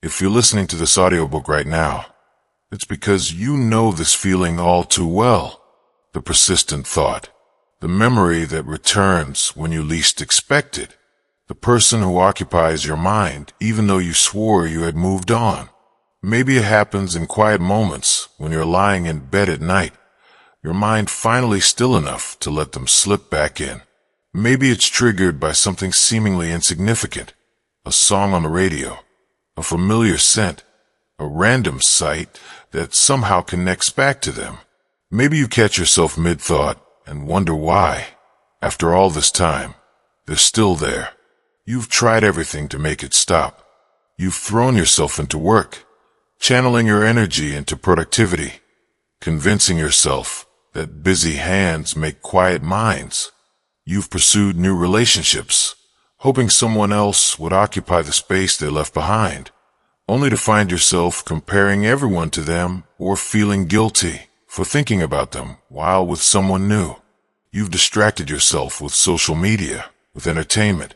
If you're listening to this audiobook right now, it's because you know this feeling all too well. The persistent thought, the memory that returns when you least expect it, the person who occupies your mind even though you swore you had moved on. Maybe it happens in quiet moments when you're lying in bed at night, your mind finally still enough to let them slip back in. Maybe it's triggered by something seemingly insignificant, a song on the radio, a familiar scent, a random sight that somehow connects back to them. Maybe you catch yourself mid-thought and wonder why, after all this time, they're still there. You've tried everything to make it stop. You've thrown yourself into work, channeling your energy into productivity, convincing yourself that busy hands make quiet minds. You've pursued new relationships, hoping someone else would occupy the space they left behind, only to find yourself comparing everyone to them or feeling guilty for thinking about them while with someone new. You've distracted yourself with social media, with entertainment,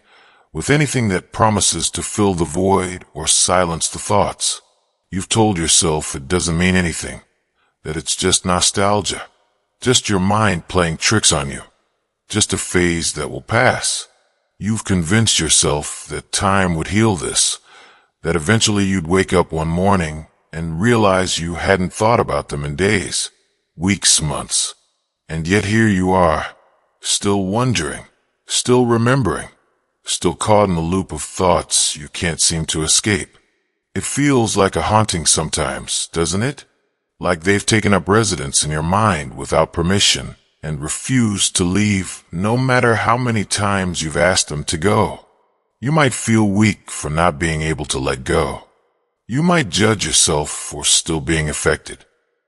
with anything that promises to fill the void or silence the thoughts. You've told yourself it doesn't mean anything, that it's just nostalgia, just your mind playing tricks on you, just a phase that will pass. You've convinced yourself that time would heal this, that eventually you'd wake up one morning and realize you hadn't thought about them in days, weeks, months. And yet here you are, still wondering, still remembering, still caught in a loop of thoughts you can't seem to escape. It feels like a haunting sometimes, doesn't it? Like they've taken up residence in your mind without permission and refuse to leave no matter how many times you've asked them to go. You might feel weak for not being able to let go. You might judge yourself for still being affected.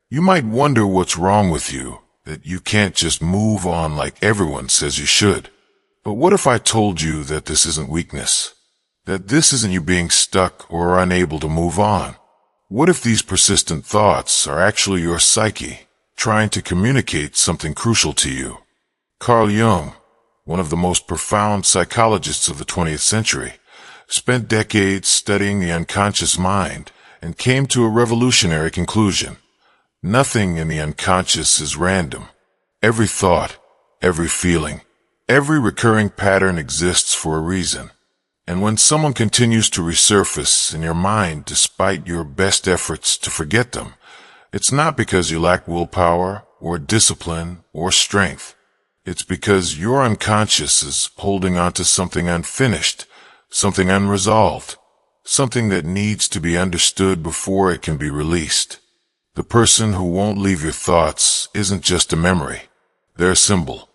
You might wonder what's wrong with you, that you can't just move on like everyone says you should. But what if I told you that this isn't weakness? That this isn't you being stuck or unable to move on? What if these persistent thoughts are actually your psyche trying to communicate something crucial to you? Carl Jung, one of the most profound psychologists of the 20th century, spent decades studying the unconscious mind and came to a revolutionary conclusion. Nothing in the unconscious is random. Every thought, every feeling, every recurring pattern exists for a reason. And when someone continues to resurface in your mind despite your best efforts to forget them, it's not because you lack willpower or discipline or strength. It's because your unconscious is holding on to something unfinished, something unresolved, something that needs to be understood before it can be released. The person who won't leave your thoughts isn't just a memory. They're a symbol,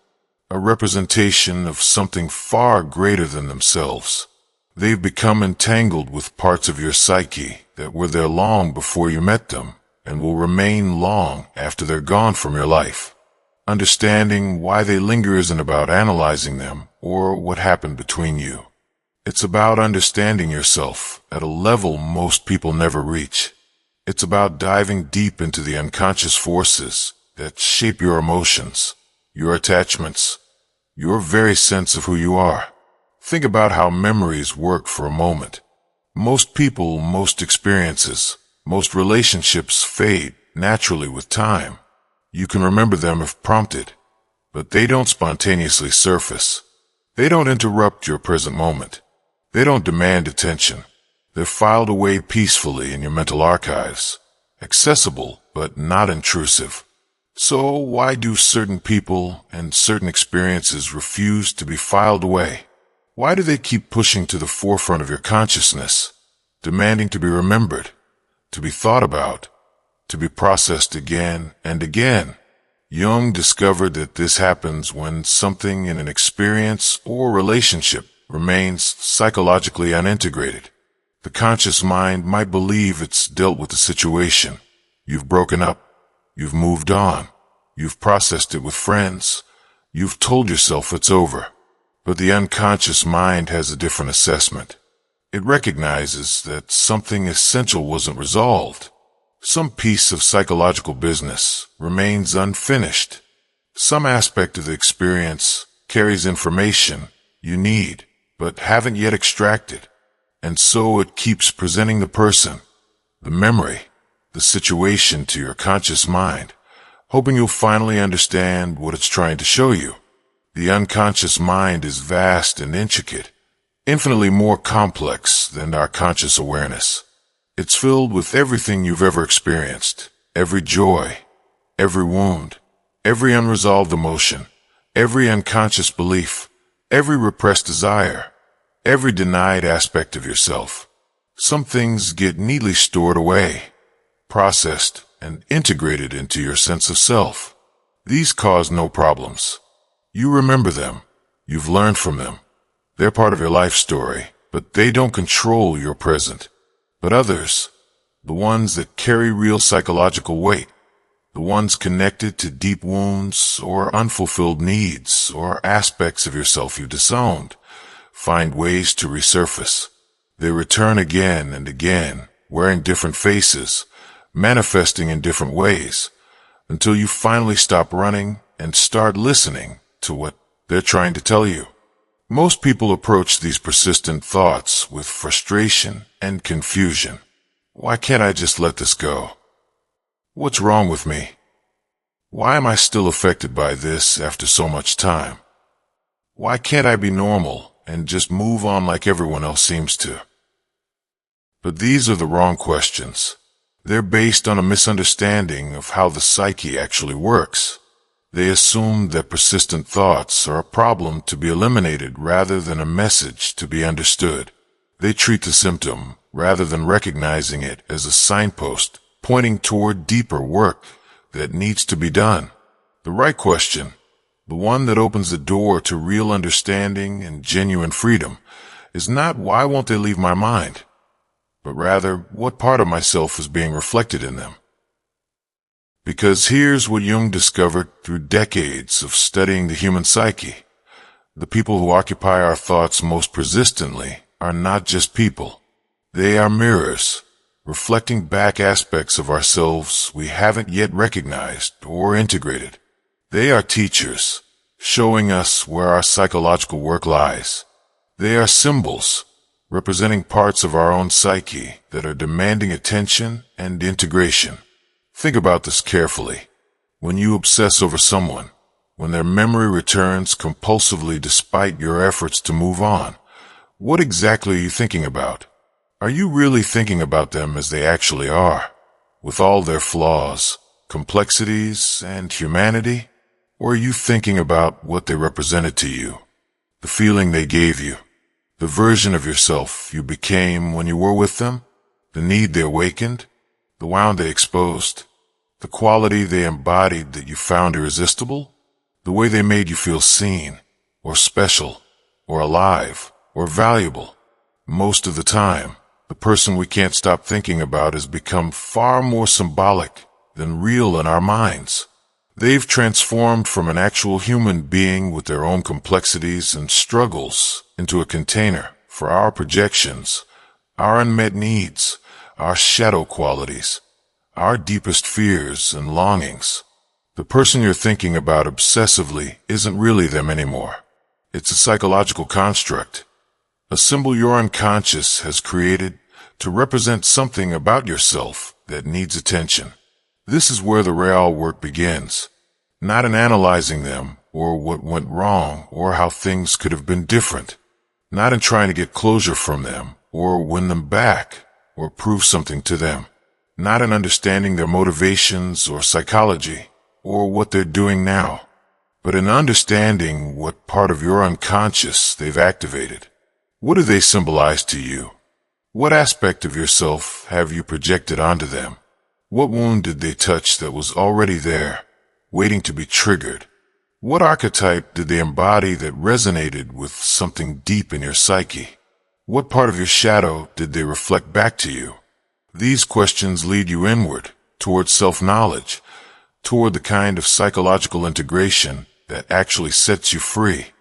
a representation of something far greater than themselves. They've become entangled with parts of your psyche that were there long before you met them and will remain long after they're gone from your life. Understanding why they linger isn't about analyzing them or what happened between you. It's about understanding yourself at a level most people never reach. It's about diving deep into the unconscious forces that shape your emotions, your attachments, your very sense of who you are. Think about how memories work for a moment. Most people, most experiences, most relationships fade naturally with time. You can remember them if prompted, but they don't spontaneously surface. They don't interrupt your present moment. They don't demand attention. They're filed away peacefully in your mental archives, accessible but not intrusive. So why do certain people and certain experiences refuse to be filed away? Why do they keep pushing to the forefront of your consciousness, demanding to be remembered, to be thought about, to be processed again and again? Jung discovered that this happens when something in an experience or relationship remains psychologically unintegrated. The conscious mind might believe it's dealt with the situation. You've broken up. You've moved on. You've processed it with friends. You've told yourself it's over. But the unconscious mind has a different assessment. It recognizes that something essential wasn't resolved. Some piece of psychological business remains unfinished. Some aspect of the experience carries information you need, but haven't yet extracted. And so it keeps presenting the person, the memory, the situation to your conscious mind, hoping you'll finally understand what it's trying to show you. The unconscious mind is vast and intricate, infinitely more complex than our conscious awareness. It's filled with everything you've ever experienced, every joy, every wound, every unresolved emotion, every unconscious belief, every repressed desire, every denied aspect of yourself. Some things get neatly stored away, processed, and integrated into your sense of self. These cause no problems. You remember them. You've learned from them. They're part of your life story, but they don't control your present. But others, the ones that carry real psychological weight, the ones connected to deep wounds or unfulfilled needs or aspects of yourself you disowned, find ways to resurface. They return again and again, wearing different faces, manifesting in different ways, until you finally stop running and start listening to what they're trying to tell you. Most people approach these persistent thoughts with frustration and confusion. Why can't I just let this go? What's wrong with me? Why am I still affected by this after so much time? Why can't I be normal and just move on like everyone else seems to? But these are the wrong questions. They're based on a misunderstanding of how the psyche actually works. They assume that persistent thoughts are a problem to be eliminated rather than a message to be understood. They treat the symptom rather than recognizing it as a signpost pointing toward deeper work that needs to be done. The right question, the one that opens the door to real understanding and genuine freedom, is not why won't they leave my mind, but rather what part of myself is being reflected in them. Because here's what Jung discovered through decades of studying the human psyche. The people who occupy our thoughts most persistently are not just people. They are mirrors, reflecting back aspects of ourselves we haven't yet recognized or integrated. They are teachers, showing us where our psychological work lies. They are symbols, representing parts of our own psyche that are demanding attention and integration. Think about this carefully. When you obsess over someone, when their memory returns compulsively despite your efforts to move on, what exactly are you thinking about? Are you really thinking about them as they actually are, with all their flaws, complexities, and humanity? Or are you thinking about what they represented to you, the feeling they gave you, the version of yourself you became when you were with them, the need they awakened, the wound they exposed, the quality they embodied that you found irresistible, the way they made you feel seen, or special, or alive, or valuable? Most of the time, the person we can't stop thinking about has become far more symbolic than real in our minds. They've transformed from an actual human being with their own complexities and struggles into a container for our projections, our unmet needs, our shadow qualities, our deepest fears and longings. The person you're thinking about obsessively isn't really them anymore. It's a psychological construct, a symbol your unconscious has created to represent something about yourself that needs attention. This is where the real work begins, not in analyzing them or what went wrong or how things could have been different, not in trying to get closure from them or win them back or prove something to them, not in understanding their motivations or psychology or what they're doing now, but in understanding what part of your unconscious they've activated. What do they symbolize to you? What aspect of yourself have you projected onto them? What wound did they touch that was already there, waiting to be triggered? What archetype did they embody that resonated with something deep in your psyche? What part of your shadow did they reflect back to you? These questions lead you inward, toward self-knowledge, toward the kind of psychological integration that actually sets you free.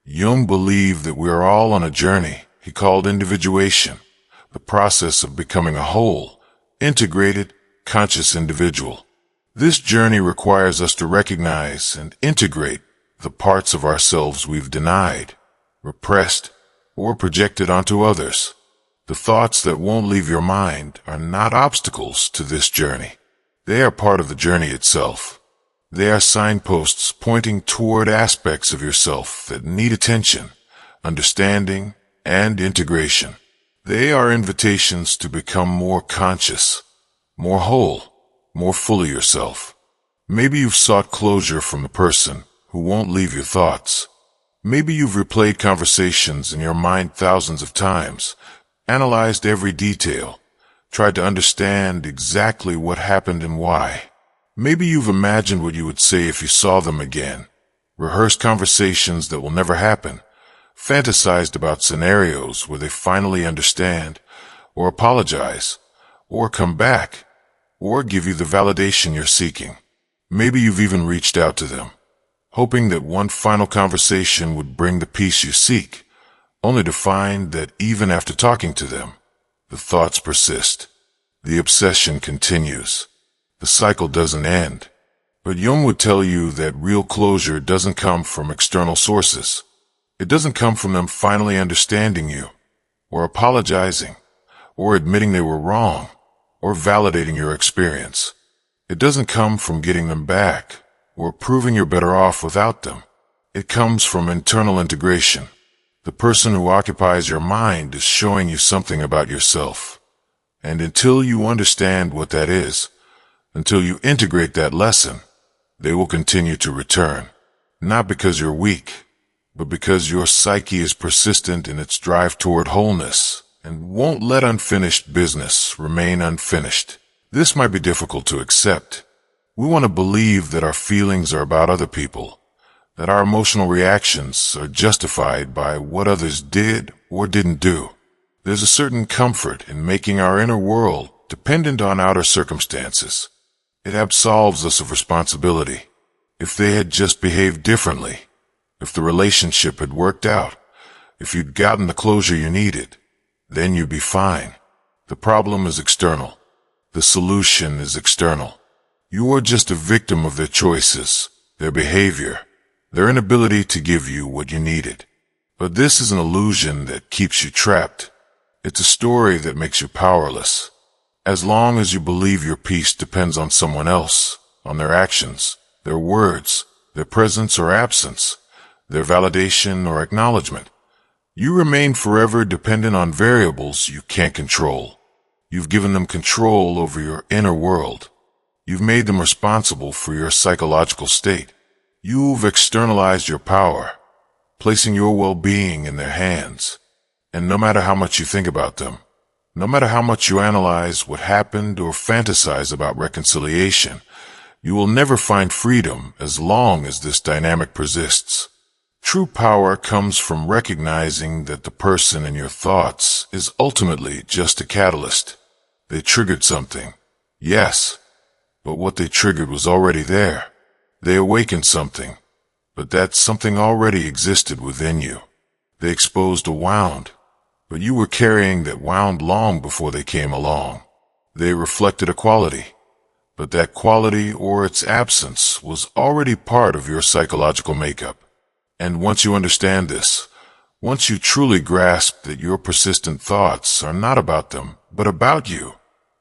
Jung believed that we are all on a journey he called individuation, the process of becoming a whole, integrated, conscious individual. This journey requires us to recognize and integrate the parts of ourselves we've denied, repressed, or projected onto others. The thoughts that won't leave your mind are not obstacles to this journey. They are part of the journey itself. They are signposts pointing toward aspects of yourself that need attention, understanding, and integration. They are invitations to become more conscious, more whole, more fully yourself. Maybe you've sought closure from the person who won't leave your thoughts. Maybe you've replayed conversations in your mind thousands of times, analyzed every detail, tried to understand exactly what happened and why. Maybe you've imagined what you would say if you saw them again, rehearsed conversations that will never happen, fantasized about scenarios where they finally understand, or apologize, or come back, or give you the validation you're seeking. Maybe you've even reached out to them, hoping that one final conversation would bring the peace you seek, only to find that even after talking to them, the thoughts persist. The obsession continues. The cycle doesn't end. But Jung would tell you that real closure doesn't come from external sources. It doesn't come from them finally understanding you, or apologizing, or admitting they were wrong, or validating your experience. It doesn't come from getting them back, or proving you're better off without them. It comes from internal integration. The person who occupies your mind is showing you something about yourself. And until you understand what that is, until you integrate that lesson, they will continue to return. Not because you're weak, but because your psyche is persistent in its drive toward wholeness and won't let unfinished business remain unfinished. This might be difficult to accept. We want to believe that our feelings are about other people, that our emotional reactions are justified by what others did or didn't do. There's a certain comfort in making our inner world dependent on outer circumstances. It absolves us of responsibility. If they had just behaved differently, if the relationship had worked out, if you'd gotten the closure you needed, then you'd be fine. The problem is external. The solution is external. You are just a victim of their choices, their behavior, their inability to give you what you needed. But this is an illusion that keeps you trapped. It's a story that makes you powerless. As long as you believe your peace depends on someone else, on their actions, their words, their presence or absence, their validation or acknowledgement, you remain forever dependent on variables you can't control. You've given them control over your inner world. You've made them responsible for your psychological state. You've externalized your power, placing your well-being in their hands. And no matter how much you think about them, no matter how much you analyze what happened or fantasize about reconciliation, you will never find freedom as long as this dynamic persists. True power comes from recognizing that the person in your thoughts is ultimately just a catalyst. They triggered something, yes, but what they triggered was already there. They awakened something, but that something already existed within you. They exposed a wound, but you were carrying that wound long before they came along. They reflected a quality, but that quality or its absence was already part of your psychological makeup. And once you understand this, once you truly grasp that your persistent thoughts are not about them, but about you,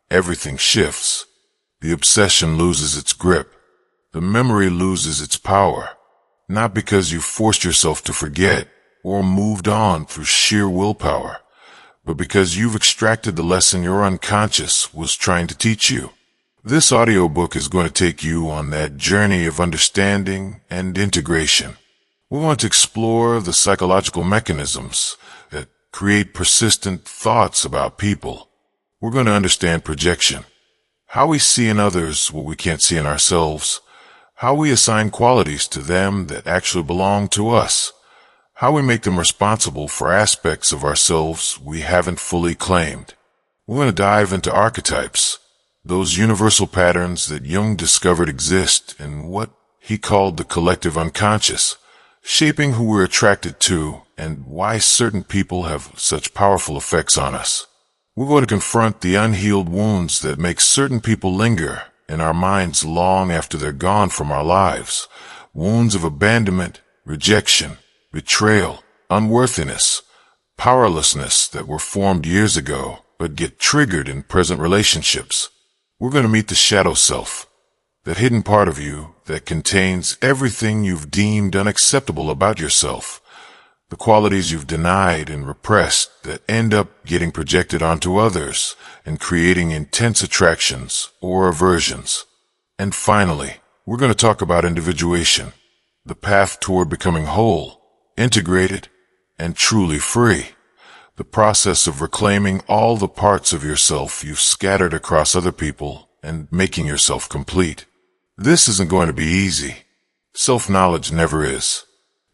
everything shifts. The obsession loses its grip. The memory loses its power. Not because you forced yourself to forget or moved on through sheer willpower, but because you've extracted the lesson your unconscious was trying to teach you. This audiobook is going to take you on that journey of understanding and integration. We want to explore the psychological mechanisms that create persistent thoughts about people. We're going to understand projection, how we see in others what we can't see in ourselves, how we assign qualities to them that actually belong to us, how we make them responsible for aspects of ourselves we haven't fully claimed. We're going to dive into archetypes, those universal patterns that Jung discovered exist in what he called the collective unconscious, shaping who we're attracted to and why certain people have such powerful effects on us. We're going to confront the unhealed wounds that make certain people linger in our minds long after they're gone from our lives. Wounds of abandonment, rejection, betrayal, unworthiness, powerlessness that were formed years ago but get triggered in present relationships. We're going to meet the shadow self, that hidden part of you that contains everything you've deemed unacceptable about yourself, the qualities you've denied and repressed that end up getting projected onto others and creating intense attractions or aversions. And finally, we're going to talk about individuation, the path toward becoming whole, integrated, and truly free. The process of reclaiming all the parts of yourself you've scattered across other people and making yourself complete. This isn't going to be easy. Self-knowledge never is.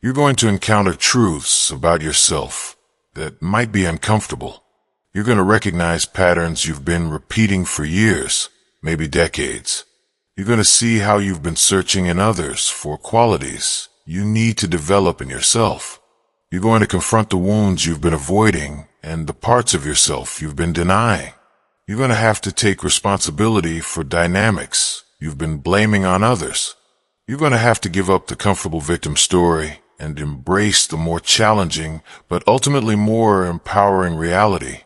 You're going to encounter truths about yourself that might be uncomfortable. You're going to recognize patterns you've been repeating for years, maybe decades. You're going to see how you've been searching in others for qualities you need to develop in yourself. You're going to confront the wounds you've been avoiding and the parts of yourself you've been denying. You're going to have to take responsibility for dynamics you've been blaming on others. You're going to have to give up the comfortable victim story and embrace the more challenging but ultimately more empowering reality.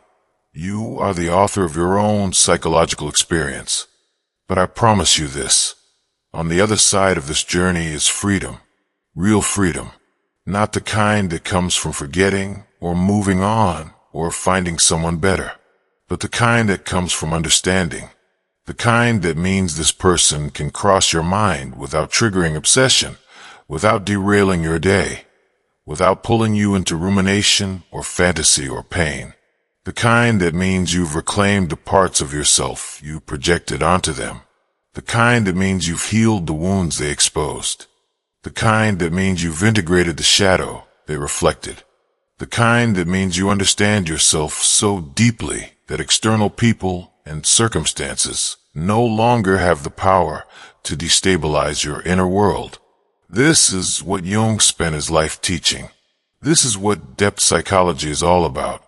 You are the author of your own psychological experience. But I promise you this, on the other side of this journey is freedom, real freedom, not the kind that comes from forgetting or moving on or finding someone better, but the kind that comes from understanding, the kind that means this person can cross your mind without triggering obsession, without derailing your day, without pulling you into rumination or fantasy or pain. The kind that means you've reclaimed the parts of yourself you projected onto them. The kind that means you've healed the wounds they exposed. The kind that means you've integrated the shadow they reflected. The kind that means you understand yourself so deeply that external people and circumstances no longer have the power to destabilize your inner world. This is what Jung spent his life teaching. This is what depth psychology is all about.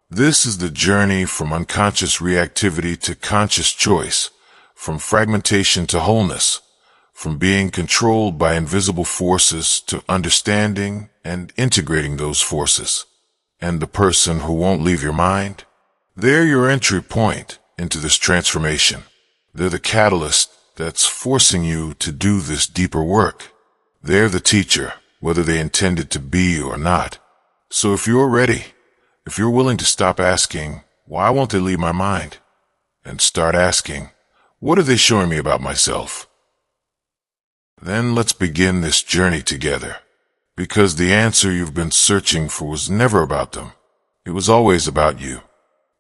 This is the journey from unconscious reactivity to conscious choice, from fragmentation to wholeness, from being controlled by invisible forces to understanding and integrating those forces. And the person who won't leave your mind? They're your entry point into this transformation. They're the catalyst that's forcing you to do this deeper work. They're the teacher, whether they intended to be or not. So if you're ready, if you're willing to stop asking, why won't they leave my mind? And start asking, what are they showing me about myself? Then let's begin this journey together. Because the answer you've been searching for was never about them. It was always about you.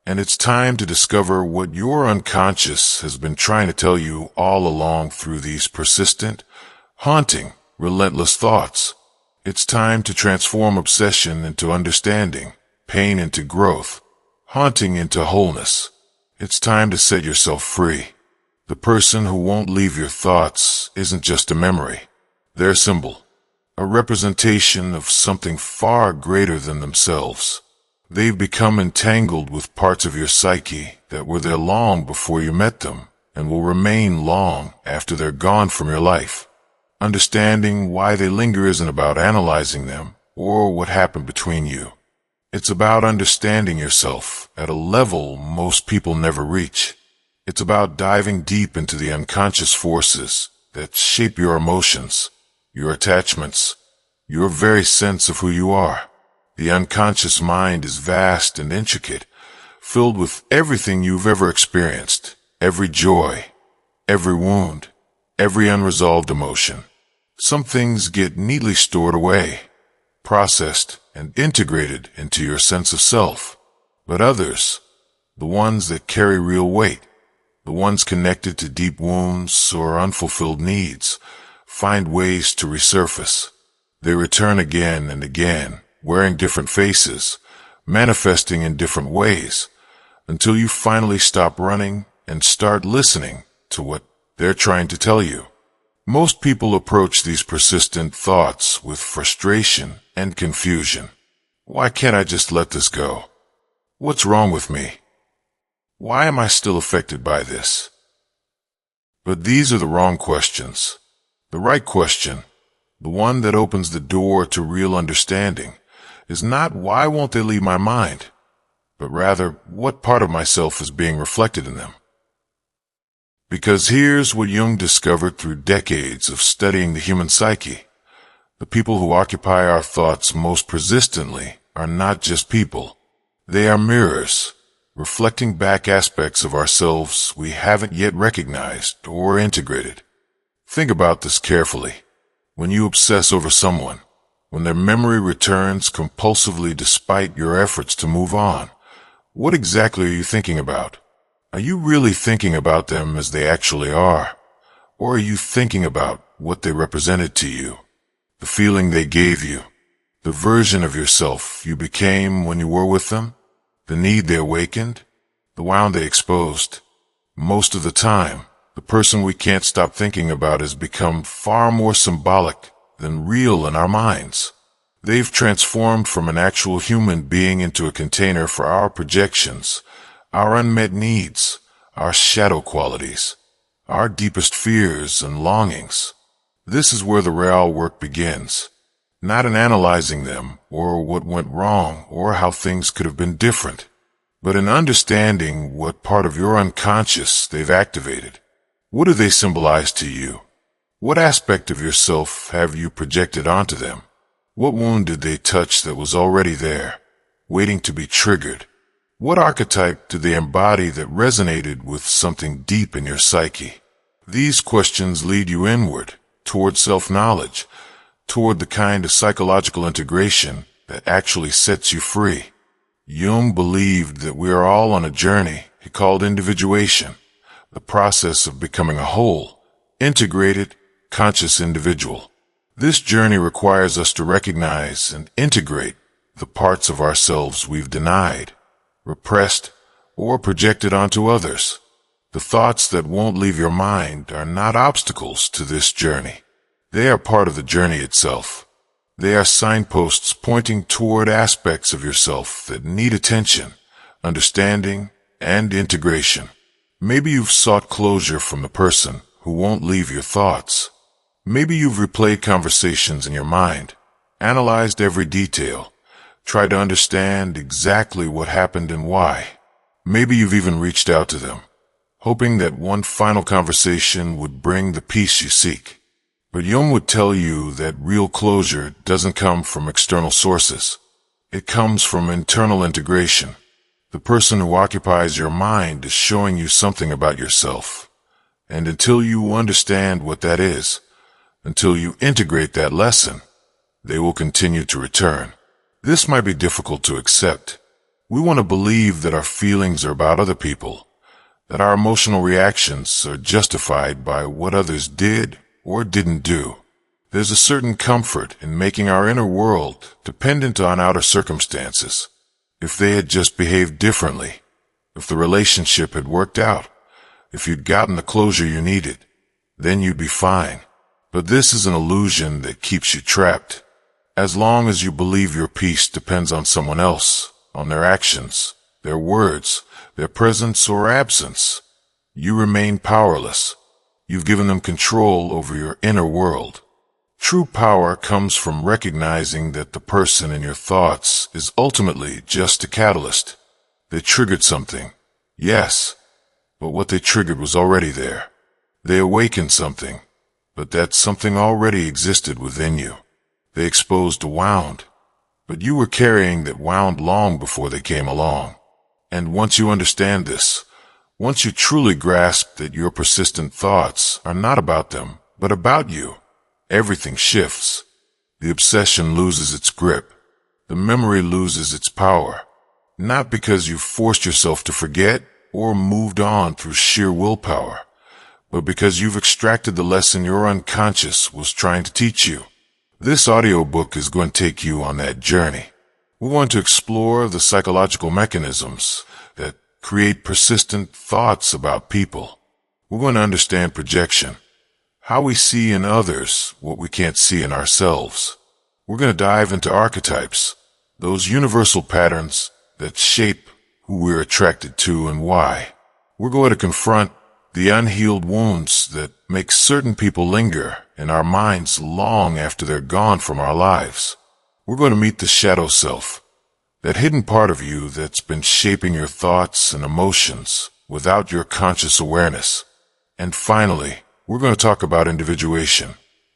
And it's time to discover what your unconscious has been trying to tell you all along through these persistent, haunting, relentless thoughts. It's time to transform obsession into understanding, pain into growth, haunting into wholeness. It's time to set yourself free. The person who won't leave your thoughts isn't just a memory. They're a symbol, a representation of something far greater than themselves. They've become entangled with parts of your psyche that were there long before you met them and will remain long after they're gone from your life. Understanding why they linger isn't about analyzing them or what happened between you. It's about understanding yourself at a level most people never reach. It's about diving deep into the unconscious forces that shape your emotions, your attachments, your very sense of who you are. The unconscious mind is vast and intricate, filled with everything you've ever experienced, every joy, every wound, every unresolved emotion. Some things get neatly stored away, processed, and integrated into your sense of self. But others, the ones that carry real weight, the ones connected to deep wounds or unfulfilled needs, find ways to resurface. They return again and again, wearing different faces, manifesting in different ways, until you finally stop running and start listening to what they're trying to tell you. Most people approach these persistent thoughts with frustration and confusion. Why can't I just let this go? What's wrong with me? Why am I still affected by this? But these are the wrong questions. The right question, the one that opens the door to real understanding, is not why won't they leave my mind, but rather what part of myself is being reflected in them. Because here's what Jung discovered through decades of studying the human psyche. The people who occupy our thoughts most persistently are not just people. They are mirrors, reflecting back aspects of ourselves we haven't yet recognized or integrated. Think about this carefully. When you obsess over someone, when their memory returns compulsively despite your efforts to move on, what exactly are you thinking about? Are you really thinking about them as they actually are? Or are you thinking about what they represented to you? The feeling they gave you? The version of yourself you became when you were with them? The need they awakened? The wound they exposed? Most of the time, the person we can't stop thinking about has become far more symbolic than real in our minds. They've transformed from an actual human being into a container for our projections, our unmet needs, our shadow qualities, our deepest fears and longings. This is where the real work begins, not in analyzing them or what went wrong or how things could have been different, but in understanding what part of your unconscious they've activated. What do they symbolize to you? What aspect of yourself have you projected onto them? What wound did they touch that was already there, waiting to be triggered? What archetype did they embody that resonated with something deep in your psyche? These questions lead you inward, toward self-knowledge, toward the kind of psychological integration that actually sets you free. Jung believed that we are all on a journey he called individuation, the process of becoming a whole, integrated, conscious individual. This journey requires us to recognize and integrate the parts of ourselves we've denied, repressed, or projected onto others. The thoughts that won't leave your mind are not obstacles to this journey. They are part of the journey itself. They are signposts pointing toward aspects of yourself that need attention, understanding, and integration. Maybe you've sought closure from the person who won't leave your thoughts. Maybe you've replayed conversations in your mind, analyzed every detail, tried to understand exactly what happened and why. Maybe you've even reached out to them, hoping that one final conversation would bring the peace you seek. But Jung would tell you that real closure doesn't come from external sources. It comes from internal integration. The person who occupies your mind is showing you something about yourself. And until you understand what that is, until you integrate that lesson, they will continue to return. This might be difficult to accept. We want to believe that our feelings are about other people, that our emotional reactions are justified by what others did or didn't do. There's a certain comfort in making our inner world dependent on outer circumstances. If they had just behaved differently, if the relationship had worked out, if you'd gotten the closure you needed, then you'd be fine. But this is an illusion that keeps you trapped. As long as you believe your peace depends on someone else, on their actions, their words, their presence or absence, you remain powerless. You've given them control over your inner world. True power comes from recognizing that the person in your thoughts is ultimately just a catalyst. They triggered something, yes, but what they triggered was already there. They awakened something, but that something already existed within you. They exposed a wound, but you were carrying that wound long before they came along. And once you understand this, once you truly grasp that your persistent thoughts are not about them, but about you, everything shifts. The obsession loses its grip. The memory loses its power. Not because you've forced yourself to forget or moved on through sheer willpower, but because you've extracted the lesson your unconscious was trying to teach you. This audiobook is going to take you on that journey. We want to explore the psychological mechanisms that create persistent thoughts about people. We're going to understand projection, how we see in others what we can't see in ourselves. We're going to dive into archetypes, those universal patterns that shape who we're attracted to and why. We're going to confront the unhealed wounds that make certain people linger in our minds long after they're gone from our lives. We're going to meet the shadow self, that hidden part of you that's been shaping your thoughts and emotions without your conscious awareness. And finally, we're going to talk about individuation,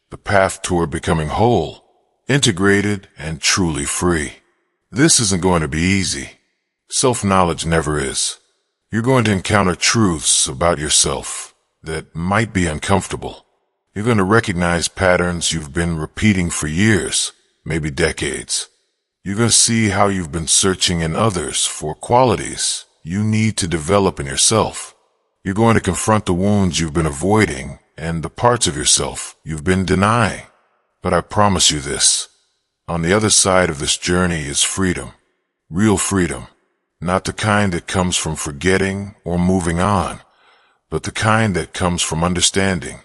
the path toward becoming whole, integrated, and truly free. This isn't going to be easy. Self-knowledge never is. You're going to encounter truths about yourself that might be uncomfortable. You're going to recognize patterns you've been repeating for years, maybe decades. You're going to see how you've been searching in others for qualities you need to develop in yourself. You're going to confront the wounds you've been avoiding and the parts of yourself you've been denying. But I promise you this, on the other side of this journey is freedom, real freedom, not the kind that comes from forgetting or moving on, but the kind that comes from understanding,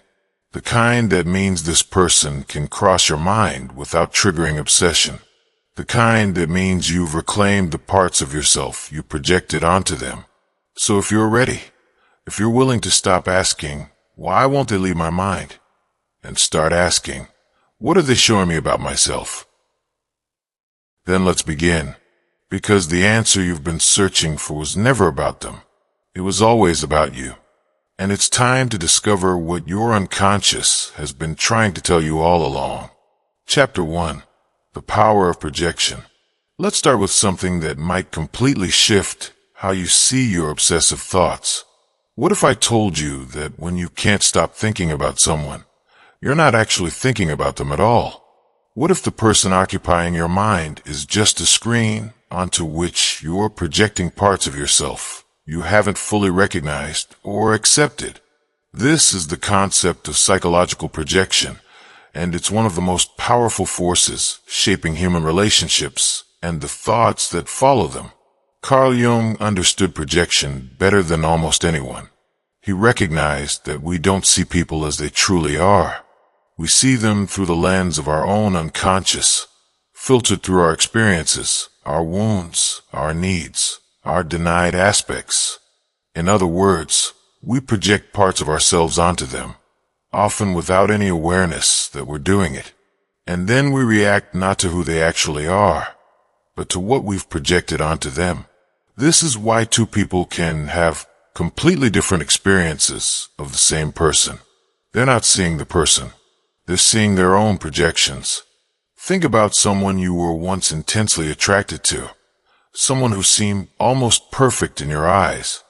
the kind that means this person can cross your mind without triggering obsession. The kind that means you've reclaimed the parts of yourself you projected onto them. So if you're ready, if you're willing to stop asking, why won't they leave my mind? And start asking, what are they showing me about myself? Then let's begin. Because the answer you've been searching for was never about them. It was always about you. And it's time to discover what your unconscious has been trying to tell you all along. Chapter 1. The power of projection. Let's start with something that might completely shift how you see your obsessive thoughts. What if I told you that when you can't stop thinking about someone, you're not actually thinking about them at all? What if the person occupying your mind is just a screen onto which you're projecting parts of yourself you haven't fully recognized or accepted? This is the concept of psychological projection, and it's one of the most powerful forces shaping human relationships and the thoughts that follow them. Carl Jung understood projection better than almost anyone. He recognized that we don't see people as they truly are. We see them through the lens of our own unconscious, filtered through our experiences, our wounds, our needs, our denied aspects. In other words, we project parts of ourselves onto them, often without any awareness that we're doing it. And then we react not to who they actually are, but to what we've projected onto them. This is why two people can have completely different experiences of the same person. They're not seeing the person. They're seeing their own projections. Think about someone you were once intensely attracted to, someone who seemed almost perfect in your eyes.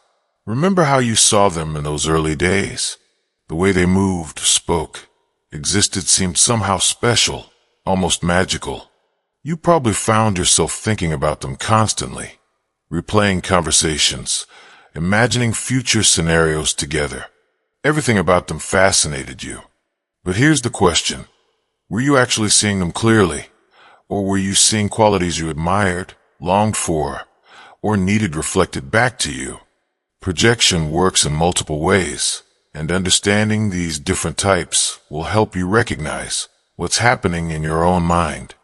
Remember how you saw them in those early days? The way they moved, spoke, existed seemed somehow special, almost magical. You probably found yourself thinking about them constantly, replaying conversations, imagining future scenarios together. Everything about them fascinated you. But here's the question. Were you actually seeing them clearly? Or were you seeing qualities you admired, longed for, or needed reflected back to you? Projection works in multiple ways, and understanding these different types will help you recognize what's happening in your own mind.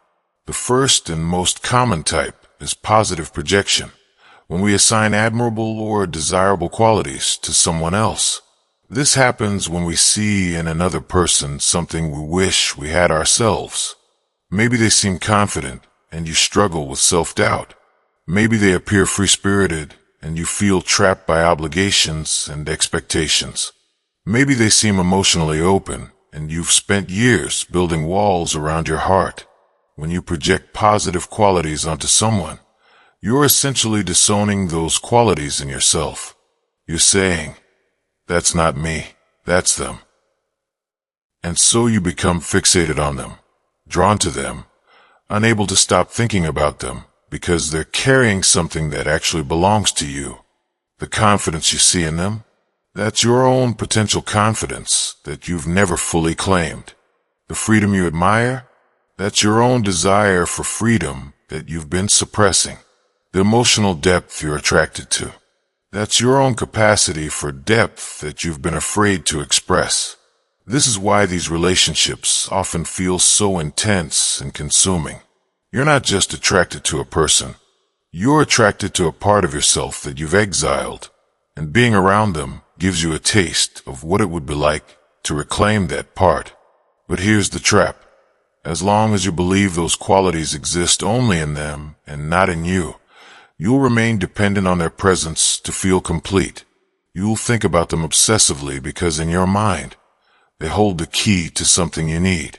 The first and most common type is positive projection, when we assign admirable or desirable qualities to someone else. This happens when we see in another person something we wish we had ourselves. Maybe they seem confident and you struggle with self-doubt. Maybe they appear free-spirited and you feel trapped by obligations and expectations. Maybe they seem emotionally open and you've spent years building walls around your heart. When you project positive qualities onto someone, you're essentially disowning those qualities in yourself. You're saying, that's not me, that's them. And so you become fixated on them, drawn to them, unable to stop thinking about them because they're carrying something that actually belongs to you. The confidence you see in them, that's your own potential confidence that you've never fully claimed. The freedom you admire, that's your own desire for freedom that you've been suppressing. The emotional depth you're attracted to, that's your own capacity for depth that you've been afraid to express. This is why these relationships often feel so intense and consuming. You're not just attracted to a person. You're attracted to a part of yourself that you've exiled, and being around them gives you a taste of what it would be like to reclaim that part. But here's the trap. As long as you believe those qualities exist only in them and not in you, you'll remain dependent on their presence to feel complete. You'll think about them obsessively because in your mind, they hold the key to something you need.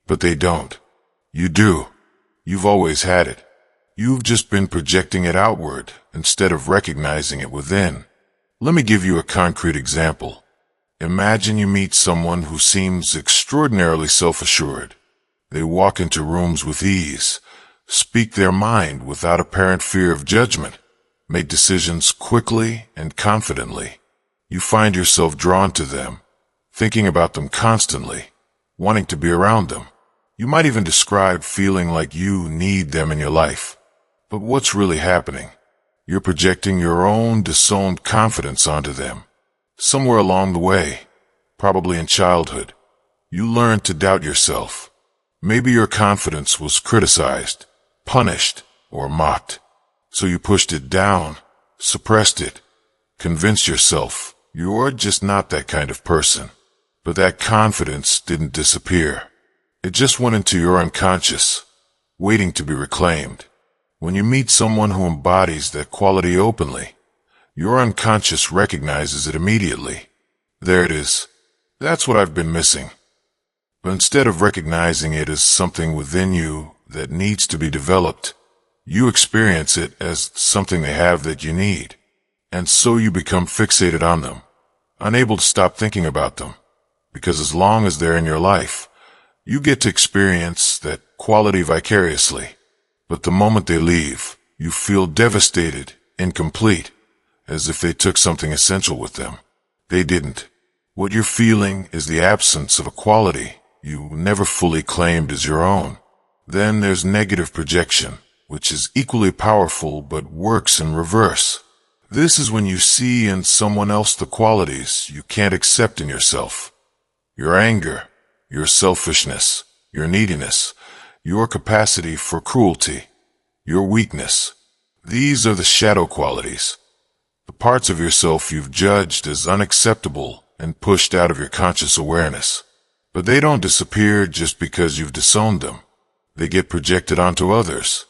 But they don't. You do. You've always had it. You've just been projecting it outward instead of recognizing it within. Let me give you a concrete example. Imagine you meet someone who seems extraordinarily self-assured. They walk into rooms with ease, speak their mind without apparent fear of judgment, make decisions quickly and confidently. You find yourself drawn to them, thinking about them constantly, wanting to be around them. You might even describe feeling like you need them in your life. But what's really happening? You're projecting your own disowned confidence onto them. Somewhere along the way, probably in childhood, you learned to doubt yourself. Maybe your confidence was criticized, punished, or mocked. So you pushed it down, suppressed it, convinced yourself you're just not that kind of person. But that confidence didn't disappear. It just went into your unconscious, waiting to be reclaimed. When you meet someone who embodies that quality openly, your unconscious recognizes it immediately. There it is. That's what I've been missing. But instead of recognizing it as something within you that needs to be developed, you experience it as something they have that you need. And so you become fixated on them, unable to stop thinking about them. Because as long as they're in your life, you get to experience that quality vicariously. But the moment they leave, you feel devastated, incomplete, as if they took something essential with them. They didn't. What you're feeling is the absence of a quality you never fully claimed as your own. Then there's negative projection, which is equally powerful but works in reverse. This is when you see in someone else the qualities you can't accept in yourself. Your anger, your selfishness, your neediness, your capacity for cruelty, your weakness. These are the shadow qualities. The parts of yourself you've judged as unacceptable and pushed out of your conscious awareness. But they don't disappear just because you've disowned them. They get projected onto others.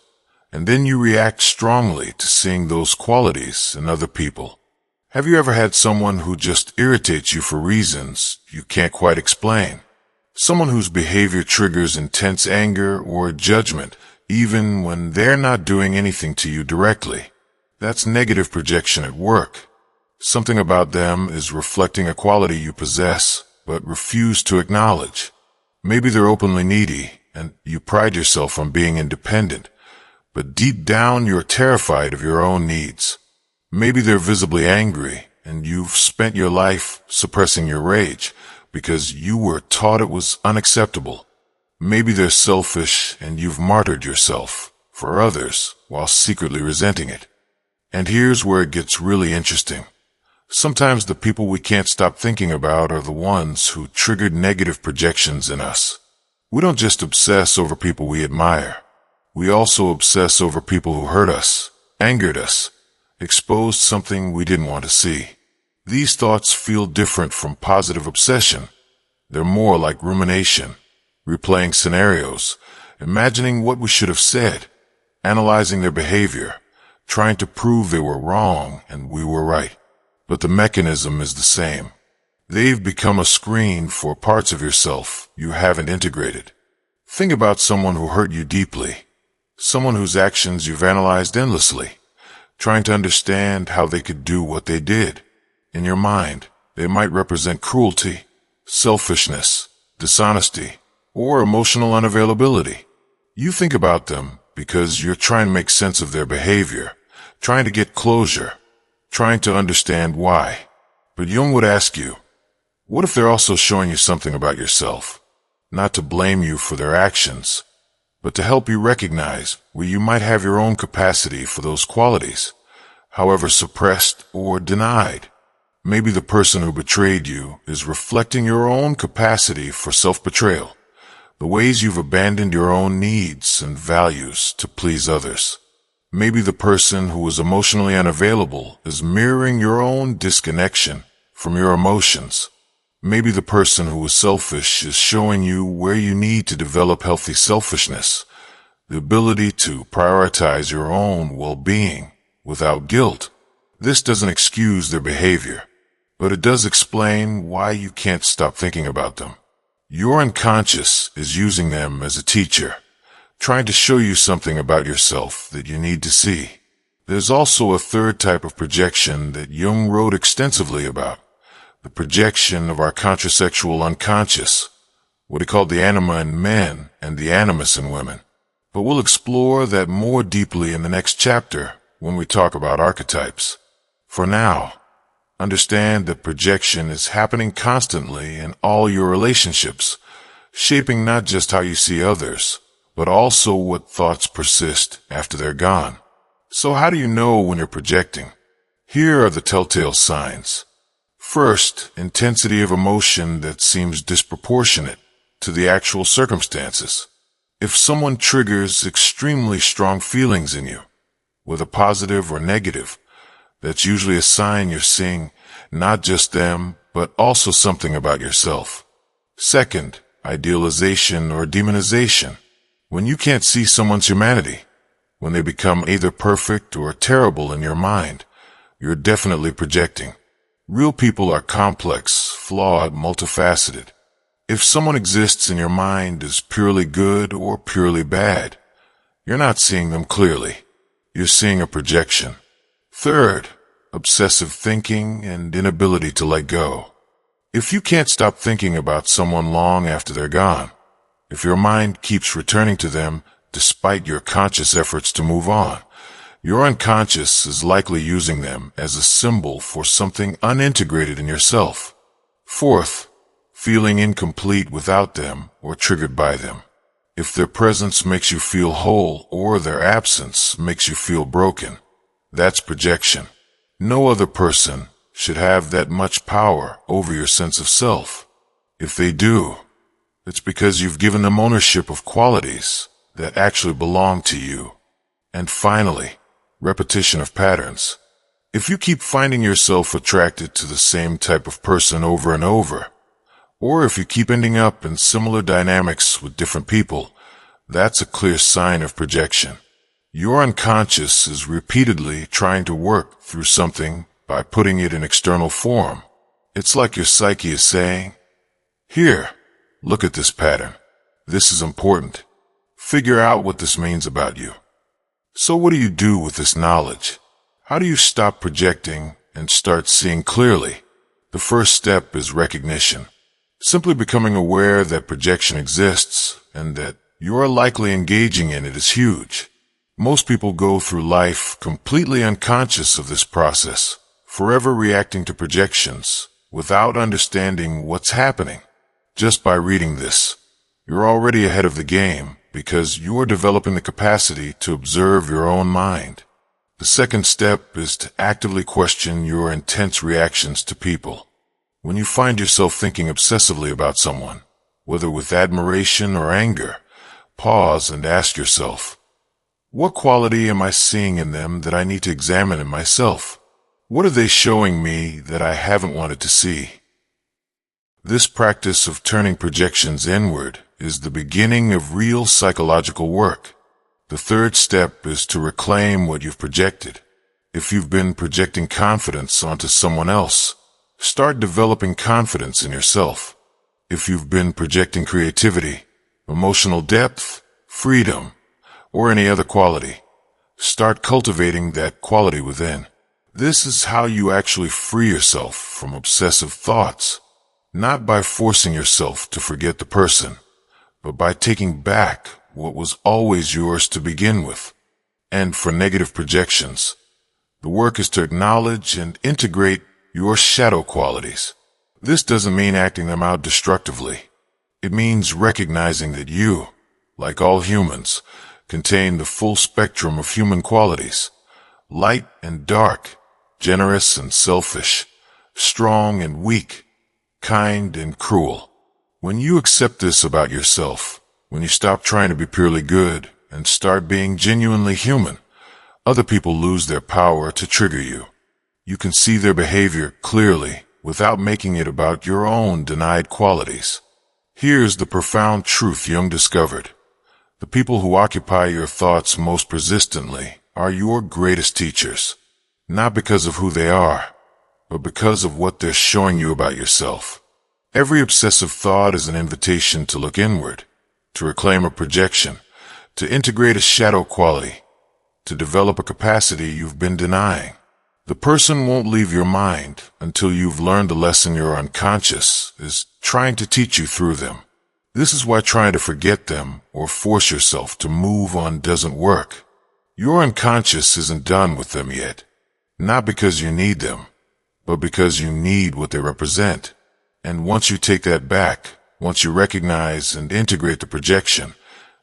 And then you react strongly to seeing those qualities in other people. Have you ever had someone who just irritates you for reasons you can't quite explain? Someone whose behavior triggers intense anger or judgment, even when they're not doing anything to you directly. That's negative projection at work. Something about them is reflecting a quality you possess, but refuse to acknowledge. Maybe they're openly needy, and you pride yourself on being independent, but deep down you're terrified of your own needs. Maybe they're visibly angry, and you've spent your life suppressing your rage because you were taught it was unacceptable. Maybe they're selfish, and you've martyred yourself for others while secretly resenting it. And here's where it gets really interesting. Sometimes the people we can't stop thinking about are the ones who triggered negative projections in us. We don't just obsess over people we admire. We also obsess over people who hurt us, angered us, exposed something we didn't want to see. These thoughts feel different from positive obsession. They're more like rumination, replaying scenarios, imagining what we should have said, analyzing their behavior, trying to prove they were wrong and we were right. But the mechanism is the same. They've become a screen for parts of yourself you haven't integrated. Think about someone who hurt you deeply, someone whose actions you've analyzed endlessly, trying to understand how they could do what they did. In your mind, they might represent cruelty, selfishness, dishonesty, or emotional unavailability. You think about them because you're trying to make sense of their behavior, trying to get closure, trying to understand why. But Jung would ask you, what if they're also showing you something about yourself? Not to blame you for their actions, but to help you recognize where you might have your own capacity for those qualities, however suppressed or denied. Maybe the person who betrayed you is reflecting your own capacity for self-betrayal, the ways you've abandoned your own needs and values to please others. Maybe the person who was emotionally unavailable is mirroring your own disconnection from your emotions. Maybe the person who is selfish is showing you where you need to develop healthy selfishness, the ability to prioritize your own well-being without guilt. This doesn't excuse their behavior, but it does explain why you can't stop thinking about them. Your unconscious is using them as a teacher, trying to show you something about yourself that you need to see. There's also a third type of projection that Jung wrote extensively about, the projection of our contrasexual unconscious, what he called the anima in men and the animus in women. But we'll explore that more deeply in the next chapter when we talk about archetypes. For now, understand that projection is happening constantly in all your relationships, shaping not just how you see others, but also what thoughts persist after they're gone. So how do you know when you're projecting? Here are the telltale signs. First, intensity of emotion that seems disproportionate to the actual circumstances. If someone triggers extremely strong feelings in you, whether positive or negative, that's usually a sign you're seeing not just them, but also something about yourself. Second, idealization or demonization. When you can't see someone's humanity, when they become either perfect or terrible in your mind, you're definitely projecting. Real people are complex, flawed, multifaceted. If someone exists in your mind as purely good or purely bad, you're not seeing them clearly. You're seeing a projection. Third, obsessive thinking and inability to let go. If you can't stop thinking about someone long after they're gone, if your mind keeps returning to them despite your conscious efforts to move on, your unconscious is likely using them as a symbol for something unintegrated in yourself. Fourth, feeling incomplete without them or triggered by them. If their presence makes you feel whole or their absence makes you feel broken, that's projection. No other person should have that much power over your sense of self. If they do, it's because you've given them ownership of qualities that actually belong to you. And finally, repetition of patterns. If you keep finding yourself attracted to the same type of person over and over, or if you keep ending up in similar dynamics with different people, that's a clear sign of projection. Your unconscious is repeatedly trying to work through something by putting it in external form. It's like your psyche is saying, "Here, look at this pattern. This is important. Figure out what this means about you." So what do you do with this knowledge? How do you stop projecting and start seeing clearly? The first step is recognition. Simply becoming aware that projection exists and that you are likely engaging in it is huge. Most people go through life completely unconscious of this process, forever reacting to projections without understanding what's happening. Just by reading this, you're already ahead of the game because you are developing the capacity to observe your own mind. The second step is to actively question your intense reactions to people. When you find yourself thinking obsessively about someone, whether with admiration or anger, pause and ask yourself, what quality am I seeing in them that I need to examine in myself? What are they showing me that I haven't wanted to see? This practice of turning projections inward is the beginning of real psychological work. The third step is to reclaim what you've projected. If you've been projecting confidence onto someone else, start developing confidence in yourself. If you've been projecting creativity, emotional depth, freedom, or any other quality, start cultivating that quality within. This is how you actually free yourself from obsessive thoughts, not by forcing yourself to forget the person, but by taking back what was always yours to begin with. And for negative projections, the work is to acknowledge and integrate your shadow qualities. This doesn't mean acting them out destructively. It means recognizing that you, like all humans, contain the full spectrum of human qualities, light and dark, generous and selfish, strong and weak, kind and cruel. When you accept this about yourself, when you stop trying to be purely good and start being genuinely human, other people lose their power to trigger you. You can see their behavior clearly without making it about your own denied qualities. Here's the profound truth Jung discovered. The people who occupy your thoughts most persistently are your greatest teachers, not because of who they are, but because of what they're showing you about yourself. Every obsessive thought is an invitation to look inward, to reclaim a projection, to integrate a shadow quality, to develop a capacity you've been denying. The person won't leave your mind until you've learned the lesson your unconscious is trying to teach you through them. This is why trying to forget them or force yourself to move on doesn't work. Your unconscious isn't done with them yet, not because you need them, but because you need what they represent. And once you take that back, once you recognize and integrate the projection,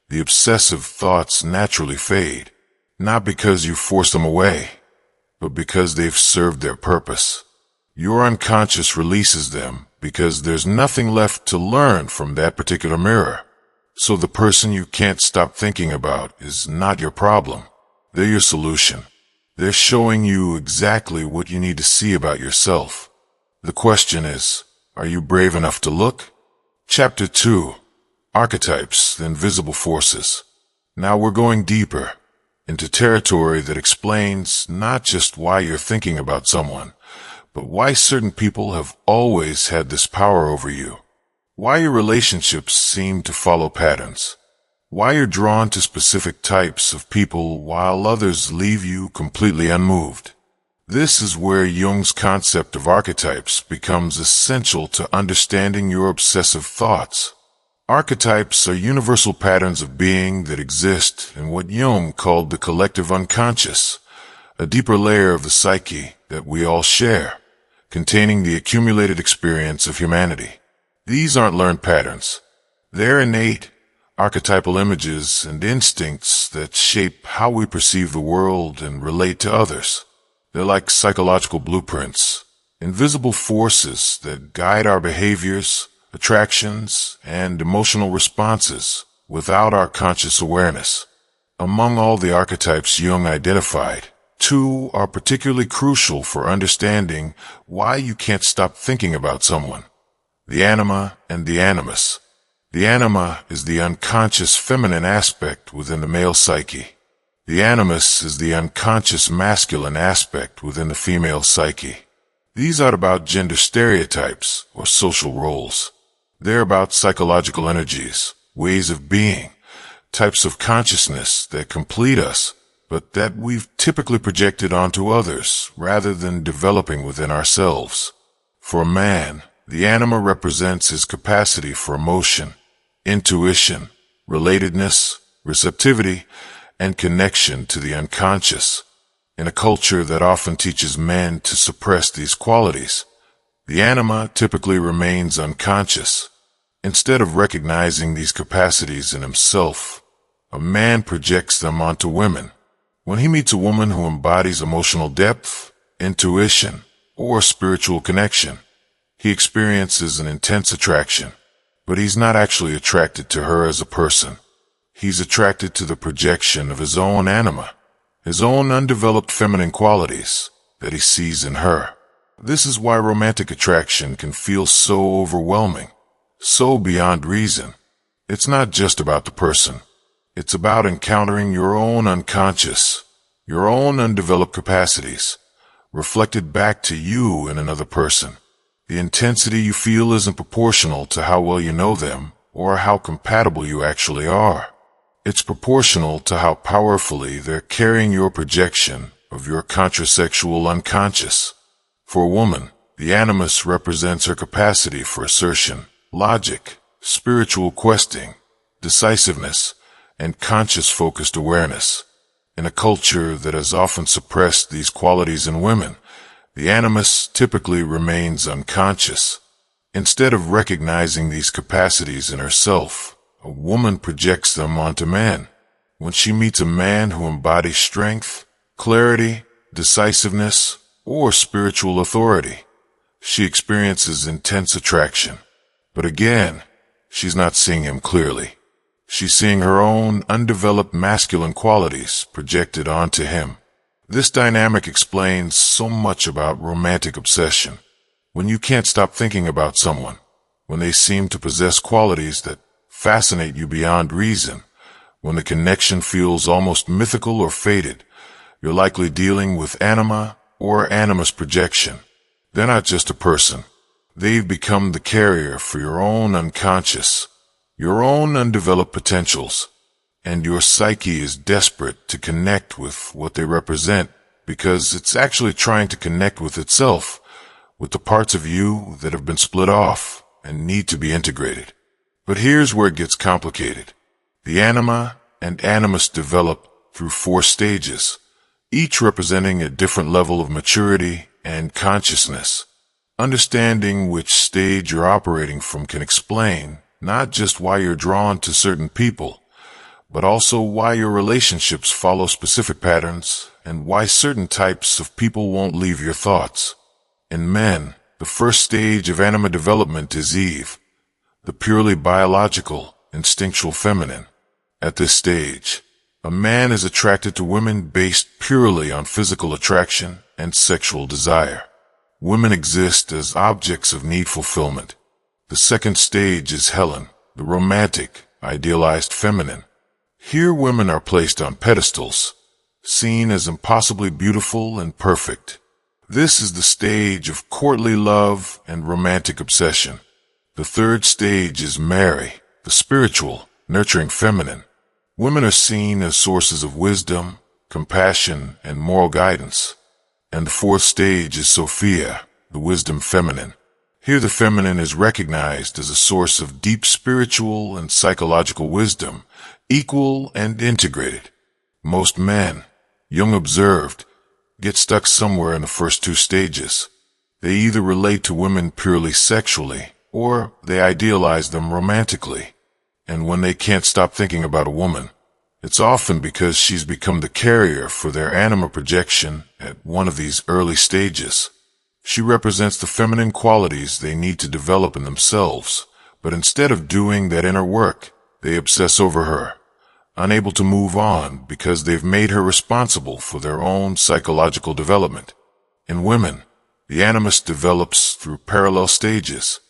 the obsessive thoughts naturally fade, not because you force them away, but because they've served their purpose. Your unconscious releases them because there's nothing left to learn from that particular mirror. So the person you can't stop thinking about is not your problem. They're your solution. They're showing you exactly what you need to see about yourself. The question is, are you brave enough to look? Chapter 2. Archetypes, the Invisible Forces. Now we're going deeper, into territory that explains not just why you're thinking about someone, but why certain people have always had this power over you. Why your relationships seem to follow patterns. Why you're drawn to specific types of people while others leave you completely unmoved. This is where Jung's concept of archetypes becomes essential to understanding your obsessive thoughts. Archetypes are universal patterns of being that exist in what Jung called the collective unconscious, a deeper layer of the psyche that we all share, containing the accumulated experience of humanity. These aren't learned patterns. They're innate, archetypal images and instincts that shape how we perceive the world and relate to others. They're like psychological blueprints, invisible forces that guide our behaviors, attractions, and emotional responses without our conscious awareness. Among all the archetypes Jung identified, 2 are particularly crucial for understanding why you can't stop thinking about someone: the anima and the animus. The anima is the unconscious feminine aspect within the male psyche. The animus is the unconscious masculine aspect within the female psyche. These aren't about gender stereotypes or social roles. They're about psychological energies, ways of being, types of consciousness that complete us, but that we've typically projected onto others rather than developing within ourselves. For a man, the anima represents his capacity for emotion, intuition, relatedness, receptivity, and connection to the unconscious. In a culture that often teaches men to suppress these qualities, the anima typically remains unconscious. Instead of recognizing these capacities in himself, a man projects them onto women. When he meets a woman who embodies emotional depth, intuition, or spiritual connection, he experiences an intense attraction, but he's not actually attracted to her as a person. He's attracted to the projection of his own anima, his own undeveloped feminine qualities that he sees in her. This is why romantic attraction can feel so overwhelming, so beyond reason. It's not just about the person. It's about encountering your own unconscious, your own undeveloped capacities, reflected back to you in another person. The intensity you feel isn't proportional to how well you know them or how compatible you actually are. It's proportional to how powerfully they're carrying your projection of your contrasexual unconscious. For a woman, the animus represents her capacity for assertion, logic, spiritual questing, decisiveness, and conscious-focused awareness. In a culture that has often suppressed these qualities in women, the animus typically remains unconscious. Instead of recognizing these capacities in herself, a woman projects them onto men. When she meets a man who embodies strength, clarity, decisiveness, or spiritual authority, she experiences intense attraction. But again, she's not seeing him clearly. She's seeing her own undeveloped masculine qualities projected onto him. This dynamic explains so much about romantic obsession. When you can't stop thinking about someone, when they seem to possess qualities that fascinate you beyond reason, when the connection feels almost mythical or fated, you're likely dealing with anima or animus projection. They're not just a person. They've become the carrier for your own unconscious, your own undeveloped potentials, and your psyche is desperate to connect with what they represent because it's actually trying to connect with itself, with the parts of you that have been split off and need to be integrated. But here's where it gets complicated. The anima and animus develop through 4 stages, each representing a different level of maturity and consciousness. Understanding which stage you're operating from can explain not just why you're drawn to certain people, but also why your relationships follow specific patterns and why certain types of people won't leave your thoughts. In men, the first stage of anima development is Eve, the purely biological, instinctual feminine. At this stage, a man is attracted to women based purely on physical attraction and sexual desire. Women exist as objects of need fulfillment. The second stage is Helen, the romantic, idealized feminine. Here women are placed on pedestals, seen as impossibly beautiful and perfect. This is the stage of courtly love and romantic obsession. The third stage is Mary, the spiritual, nurturing feminine. Women are seen as sources of wisdom, compassion, and moral guidance. And the fourth stage is Sophia, the wisdom feminine. Here the feminine is recognized as a source of deep spiritual and psychological wisdom, equal and integrated. Most men, Jung observed, get stuck somewhere in the first 2 stages. They either relate to women purely sexually, or they idealize them romantically. And when they can't stop thinking about a woman, it's often because she's become the carrier for their anima projection at one of these early stages. She represents the feminine qualities they need to develop in themselves, but instead of doing that inner work, they obsess over her, unable to move on because they've made her responsible for their own psychological development. In women, the animus develops through parallel stages.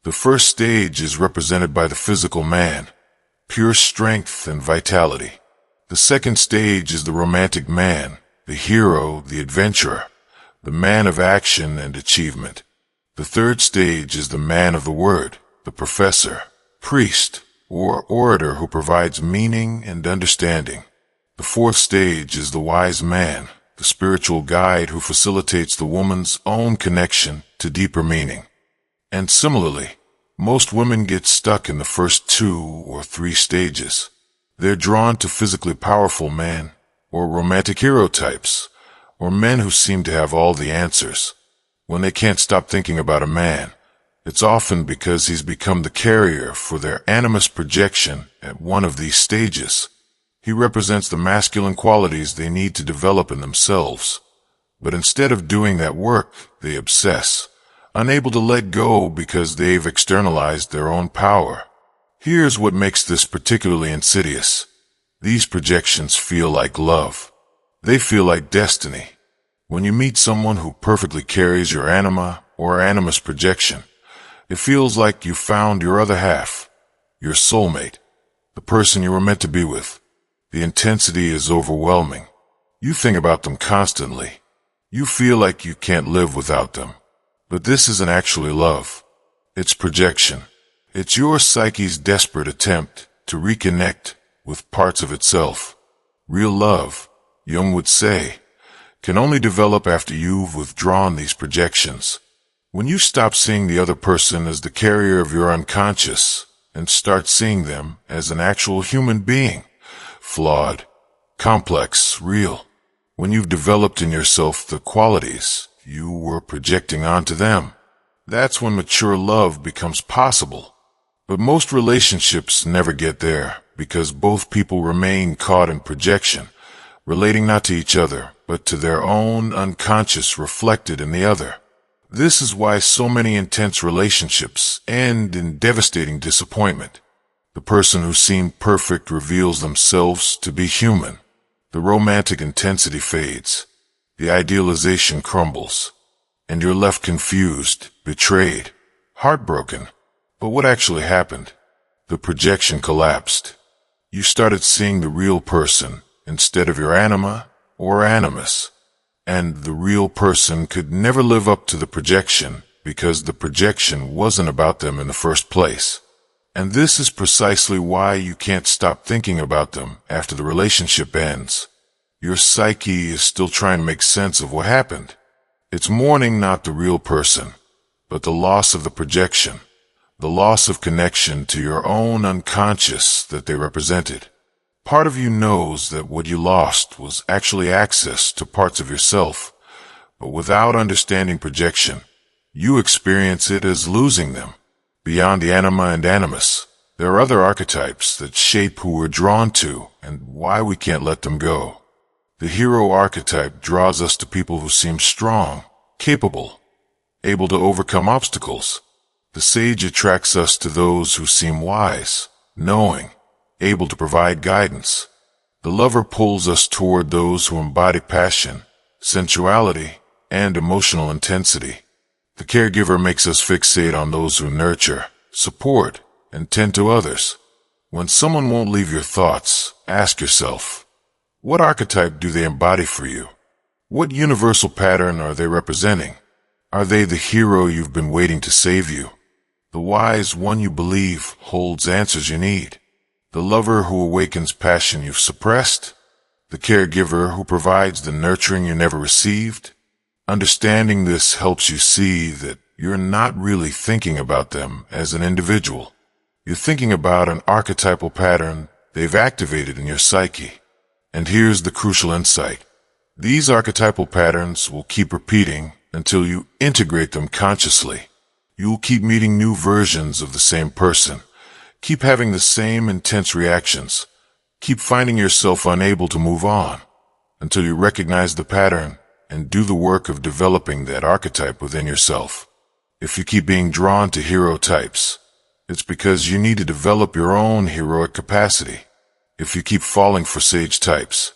The first stage is represented by the physical man, pure strength and vitality. The second stage is the romantic man, the hero, the adventurer, the man of action and achievement. The third stage is the man of the word, the professor, priest, or orator who provides meaning and understanding. The fourth stage is the wise man, the spiritual guide who facilitates the woman's own connection to deeper meaning. And similarly, most women get stuck in the first 2 or 3 stages. They're drawn to physically powerful men, or romantic hero types, or men who seem to have all the answers. When they can't stop thinking about a man, it's often because he's become the carrier for their animus projection at one of these stages. He represents the masculine qualities they need to develop in themselves. But instead of doing that work, they obsess, unable to let go because they've externalized their own power. Here's what makes this particularly insidious. These projections feel like love. They feel like destiny. When you meet someone who perfectly carries your anima or animus projection, it feels like you found your other half, your soulmate, the person you were meant to be with. The intensity is overwhelming. You think about them constantly. You feel like you can't live without them. But this isn't actually love. It's projection. It's your psyche's desperate attempt to reconnect with parts of itself. Real love, Jung would say, can only develop after you've withdrawn these projections. When you stop seeing the other person as the carrier of your unconscious and start seeing them as an actual human being, flawed, complex, real. When you've developed in yourself the qualities you were projecting onto them, that's when mature love becomes possible. But most relationships never get there because both people remain caught in projection, relating not to each other, but to their own unconscious reflected in the other. This is why so many intense relationships end in devastating disappointment. The person who seemed perfect reveals themselves to be human. The romantic intensity fades. The idealization crumbles. and you're left confused, betrayed, heartbroken. But what actually happened? The projection collapsed. You started seeing the real person instead of your anima or animus. And the real person could never live up to the projection because the projection wasn't about them in the first place. And this is precisely why you can't stop thinking about them after the relationship ends. Your psyche is still trying to make sense of what happened. It's mourning not the real person, but the loss of the projection, the loss of connection to your own unconscious that they represented. Part of you knows that what you lost was actually access to parts of yourself, but without understanding projection, you experience it as losing them. Beyond the anima and animus, there are other archetypes that shape who we're drawn to and why we can't let them go. The hero archetype draws us to people who seem strong, capable, able to overcome obstacles. The sage attracts us to those who seem wise, knowing, able to provide guidance. The lover pulls us toward those who embody passion, sensuality, and emotional intensity. The caregiver makes us fixate on those who nurture, support, and tend to others. When someone won't leave your thoughts, ask yourself, what archetype do they embody for you? What universal pattern are they representing? Are they the hero you've been waiting to save you? The wise one you believe holds answers you need? The lover who awakens passion you've suppressed? The caregiver who provides the nurturing you never received? Understanding this helps you see that you're not really thinking about them as an individual. You're thinking about an archetypal pattern they've activated in your psyche. And here's the crucial insight. These archetypal patterns will keep repeating until you integrate them consciously. You'll keep meeting new versions of the same person. Keep having the same intense reactions. Keep finding yourself unable to move on until you recognize the pattern and do the work of developing that archetype within yourself. If you keep being drawn to hero types, it's because you need to develop your own heroic capacity. If you keep falling for sage types,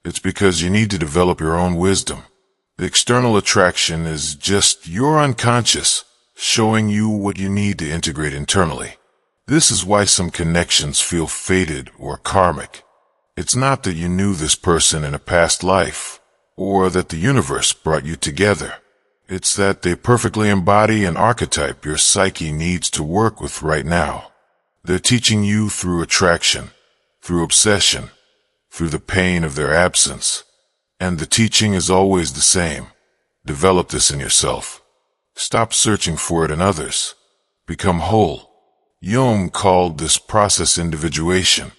it's because you need to develop your own wisdom. The external attraction is just your unconscious showing you what you need to integrate internally. This is why some connections feel fated or karmic. It's not that you knew this person in a past life, or that the universe brought you together. It's that they perfectly embody an archetype your psyche needs to work with right now. They're teaching you through attraction, through obsession, through the pain of their absence. And the teaching is always the same. Develop this in yourself. Stop searching for it in others. Become whole. Jung called this process individuation,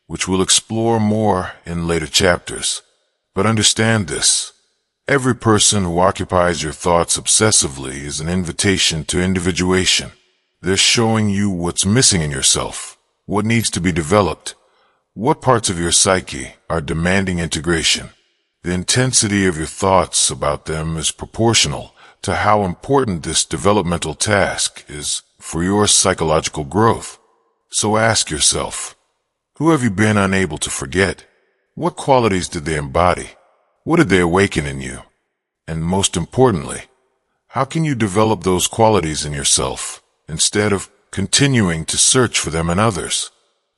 which we'll explore more in later chapters. But understand this. Every person who occupies your thoughts obsessively is an invitation to individuation. They're showing you what's missing in yourself, what needs to be developed, what parts of your psyche are demanding integration. The intensity of your thoughts about them is proportional to how important this developmental task is for your psychological growth. So ask yourself, who have you been unable to forget? What qualities did they embody? What did they awaken in you? And most importantly, how can you develop those qualities in yourself instead of continuing to search for them in others?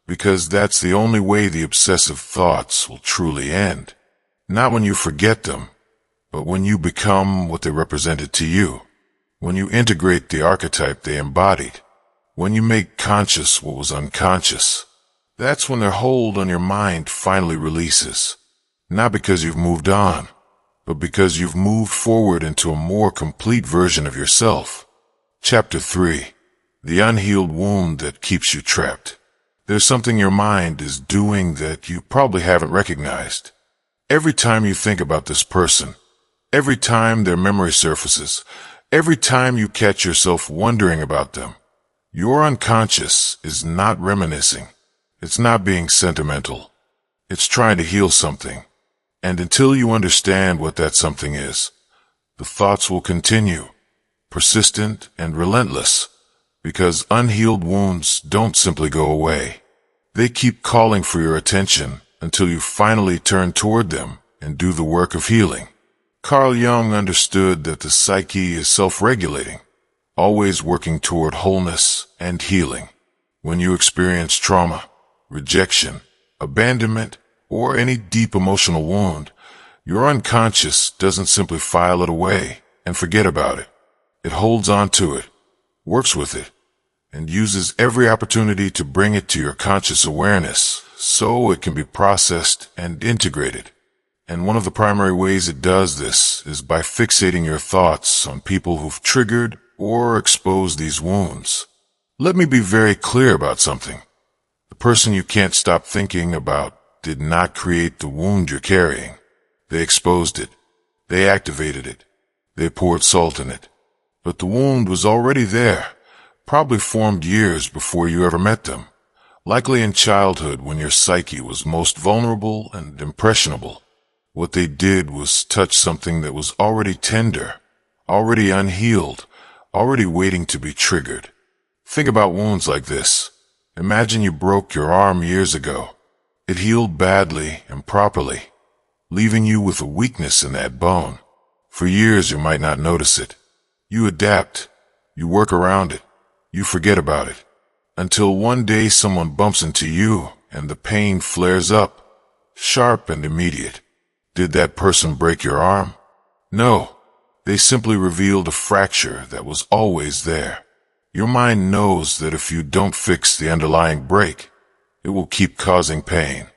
Because that's the only way the obsessive thoughts will truly end. Not when you forget them, but when you become what they represented to you. When you integrate the archetype they embodied. When you make conscious what was unconscious. That's when their hold on your mind finally releases. Not because you've moved on, but because you've moved forward into a more complete version of yourself. Chapter 3. The unhealed wound that keeps you trapped. There's something your mind is doing that you probably haven't recognized. Every time you think about this person, every time their memory surfaces, every time you catch yourself wondering about them, your unconscious is not reminiscing. It's not being sentimental. It's trying to heal something. And until you understand what that something is, the thoughts will continue, persistent and relentless, because unhealed wounds don't simply go away. They keep calling for your attention until you finally turn toward them and do the work of healing. Carl Jung understood that the psyche is self-regulating, always working toward wholeness and healing. When you experience trauma, rejection, abandonment, or any deep emotional wound, your unconscious doesn't simply file it away and forget about it. It holds on to it, works with it, and uses every opportunity to bring it to your conscious awareness so it can be processed and integrated. And one of the primary ways it does this is by fixating your thoughts on people who've triggered or exposed these wounds. Let me be very clear about something. The person you can't stop thinking about did not create the wound you're carrying. They exposed it. They activated it. They poured salt in it. But the wound was already there, probably formed years before you ever met them, likely in childhood when your psyche was most vulnerable and impressionable. What they did was touch something that was already tender, already unhealed, already waiting to be triggered. Think about wounds like this. Imagine you broke your arm years ago. It healed badly and properly, leaving you with a weakness in that bone. For years you might not notice it. You adapt, you work around it, you forget about it, until one day someone bumps into you and the pain flares up, sharp and immediate. Did that person break your arm? No, they simply revealed a fracture that was always there. Your mind knows that if you don't fix the underlying break, it will keep causing pain.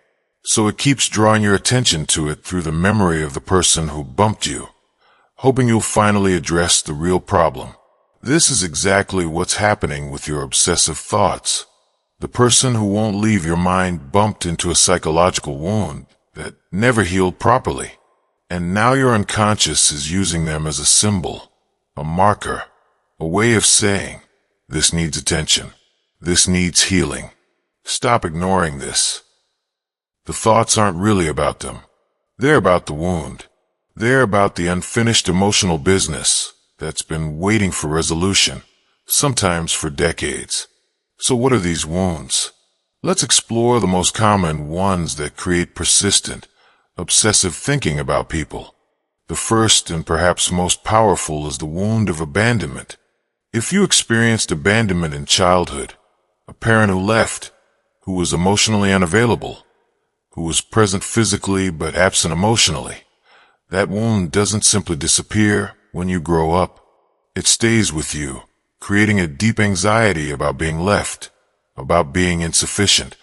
So it keeps drawing your attention to it through the memory of the person who bumped you, hoping you'll finally address the real problem. This is exactly what's happening with your obsessive thoughts. The person who won't leave your mind bumped into a psychological wound that never healed properly, and now your unconscious is using them as a symbol, a marker, a way of saying, this needs attention, this needs healing. Stop ignoring this. The thoughts aren't really about them. They're about the wound. They're about the unfinished emotional business that's been waiting for resolution, sometimes for decades. So what are these wounds? Let's explore the most common ones that create persistent, obsessive thinking about people. The first and perhaps most powerful is the wound of abandonment. If you experienced abandonment in childhood, a parent who left, who was emotionally unavailable, who was present physically but absent emotionally, that wound doesn't simply disappear when you grow up. It stays with you, creating a deep anxiety about being left, about being insufficient,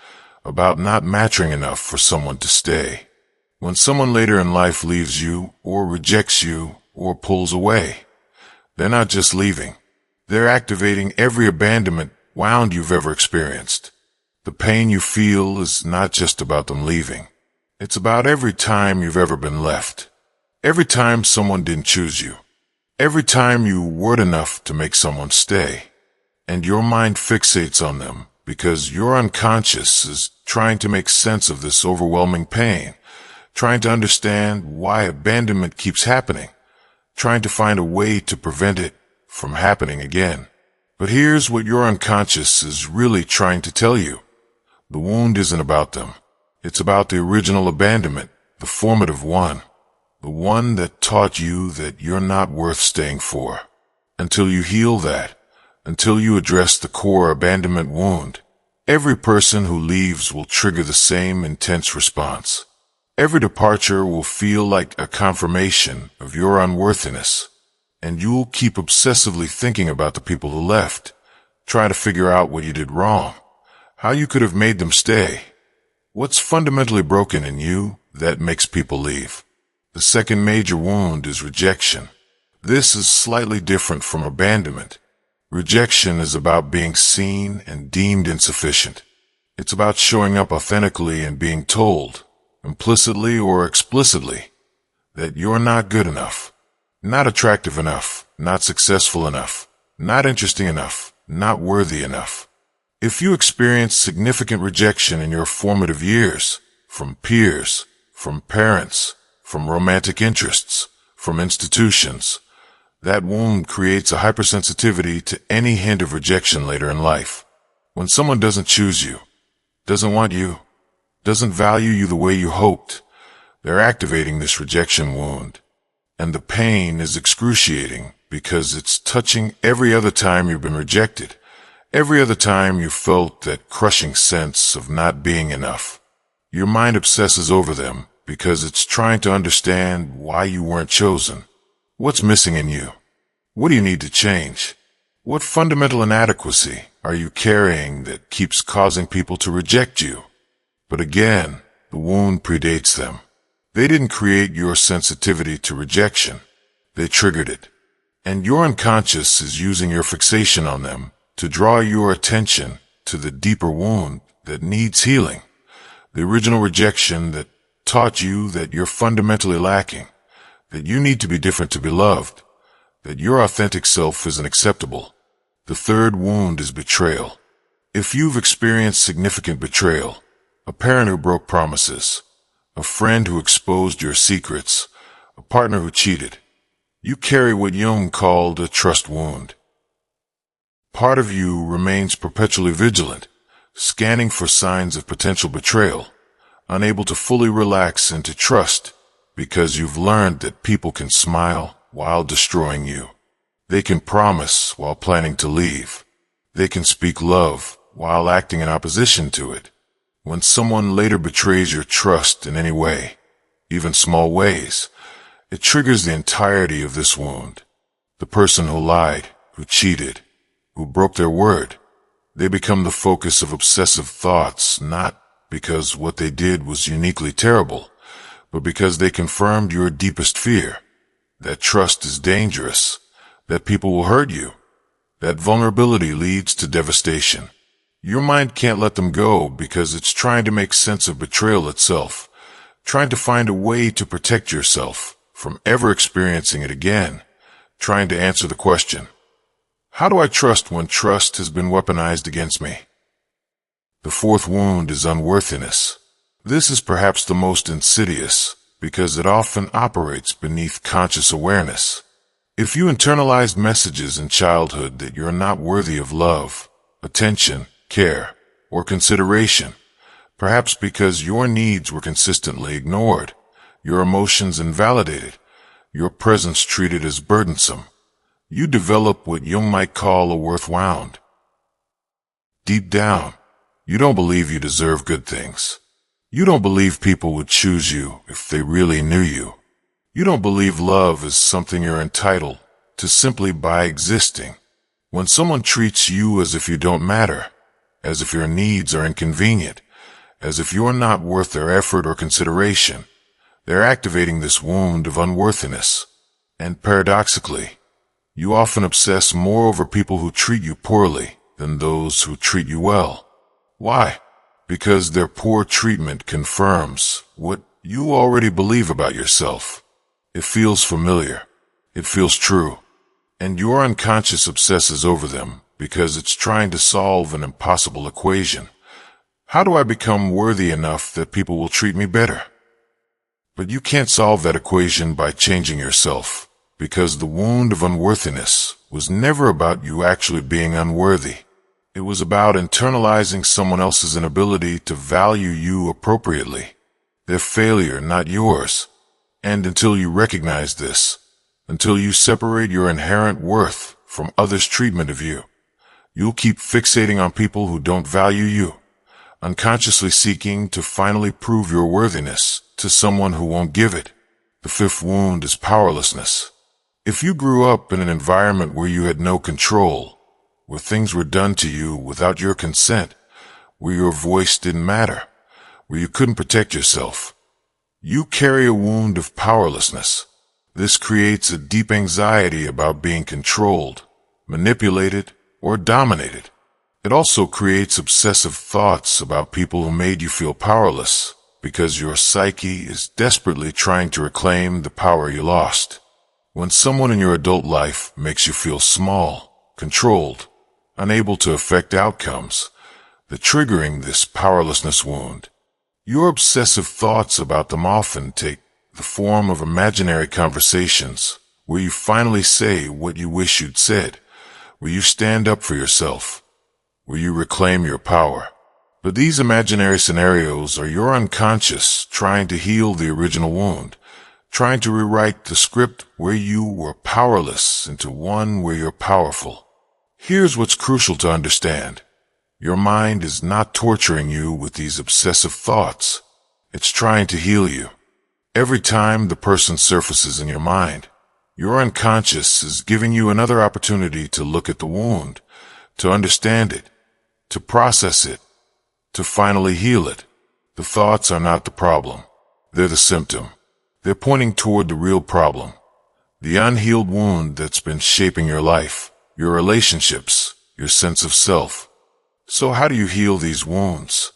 about not mattering enough for someone to stay. When someone later in life leaves you, or rejects you, or pulls away, they're not just leaving. They're activating every abandonment wound you've ever experienced. The pain you feel is not just about them leaving. It's about every time you've ever been left. Every time someone didn't choose you. Every time you weren't enough to make someone stay. And your mind fixates on them because your unconscious is trying to make sense of this overwhelming pain, trying to understand why abandonment keeps happening, trying to find a way to prevent it from happening again. But here's what your unconscious is really trying to tell you. The wound isn't about them. It's about the original abandonment, the formative one. The one that taught you that you're not worth staying for. Until you heal that, until you address the core abandonment wound, every person who leaves will trigger the same intense response. Every departure will feel like a confirmation of your unworthiness, and you'll keep obsessively thinking about the people who left, try to figure out what you did wrong, how you could have made them stay. What's fundamentally broken in you that makes people leave? The second major wound is rejection. This is slightly different from abandonment. Rejection is about being seen and deemed insufficient. It's about showing up authentically and being told, implicitly or explicitly, that you're not good enough, not attractive enough, not successful enough, not interesting enough, not worthy enough. If you experience significant rejection in your formative years, from peers, from parents, from romantic interests, from institutions, that wound creates a hypersensitivity to any hint of rejection later in life. When someone doesn't choose you, doesn't want you, doesn't value you the way you hoped, they're activating this rejection wound. And the pain is excruciating because it's touching every other time you've been rejected, every other time you felt that crushing sense of not being enough. Your mind obsesses over them because it's trying to understand why you weren't chosen. What's missing in you? What do you need to change? What fundamental inadequacy are you carrying that keeps causing people to reject you? But again, the wound predates them. They didn't create your sensitivity to rejection. They triggered it. And your unconscious is using your fixation on them to draw your attention to the deeper wound that needs healing. The original rejection that taught you that you're fundamentally lacking, that you need to be different to be loved, that your authentic self isn't acceptable. The third wound is betrayal. If you've experienced significant betrayal, a parent who broke promises, a friend who exposed your secrets, a partner who cheated, you carry what Jung called a trust wound. Part of you remains perpetually vigilant, scanning for signs of potential betrayal, unable to fully relax into trust because you've learned that people can smile while destroying you. They can promise while planning to leave. They can speak love while acting in opposition to it. When someone later betrays your trust in any way, even small ways, it triggers the entirety of this wound. The person who lied, who cheated, who broke their word, they become the focus of obsessive thoughts, not because what they did was uniquely terrible, but because they confirmed your deepest fear, that trust is dangerous, that people will hurt you, that vulnerability leads to devastation. Your mind can't let them go because it's trying to make sense of betrayal itself, trying to find a way to protect yourself from ever experiencing it again, trying to answer the question, how do I trust when trust has been weaponized against me? The fourth wound is unworthiness. This is perhaps the most insidious because it often operates beneath conscious awareness. If you internalized messages in childhood that you're not worthy of love, attention, care, or consideration, perhaps because your needs were consistently ignored, your emotions invalidated, your presence treated as burdensome, you develop what Jung might call a worth wound. Deep down, you don't believe you deserve good things. You don't believe people would choose you if they really knew you. You don't believe love is something you're entitled to simply by existing. When someone treats you as if you don't matter, as if your needs are inconvenient, as if you're not worth their effort or consideration, they're activating this wound of unworthiness. And paradoxically, you often obsess more over people who treat you poorly than those who treat you well. Why? Because their poor treatment confirms what you already believe about yourself. It feels familiar. It feels true. And your unconscious obsesses over them because it's trying to solve an impossible equation. How do I become worthy enough that people will treat me better? But you can't solve that equation by changing yourself, because the wound of unworthiness was never about you actually being unworthy. It was about internalizing someone else's inability to value you appropriately, their failure, not yours. And until you recognize this, until you separate your inherent worth from others' treatment of you, you'll keep fixating on people who don't value you, unconsciously seeking to finally prove your worthiness to someone who won't give it. The fifth wound is powerlessness. If you grew up in an environment where you had no control, where things were done to you without your consent, where your voice didn't matter, where you couldn't protect yourself, you carry a wound of powerlessness. This creates a deep anxiety about being controlled, manipulated, or dominated. It also creates obsessive thoughts about people who made you feel powerless, because your psyche is desperately trying to reclaim the power you lost. When someone in your adult life makes you feel small, controlled, unable to affect outcomes, they're triggering this powerlessness wound. Your obsessive thoughts about them often take the form of imaginary conversations where you finally say what you wish you'd said, where you stand up for yourself, where you reclaim your power. But these imaginary scenarios are your unconscious trying to heal the original wound, trying to rewrite the script where you were powerless into one where you're powerful. Here's what's crucial to understand. Your mind is not torturing you with these obsessive thoughts. It's trying to heal you. Every time the person surfaces in your mind, your unconscious is giving you another opportunity to look at the wound, to understand it, to process it, to finally heal it. The thoughts are not the problem. They're the symptom. They're pointing toward the real problem, the unhealed wound that's been shaping your life, your relationships, your sense of self. So how do you heal these wounds?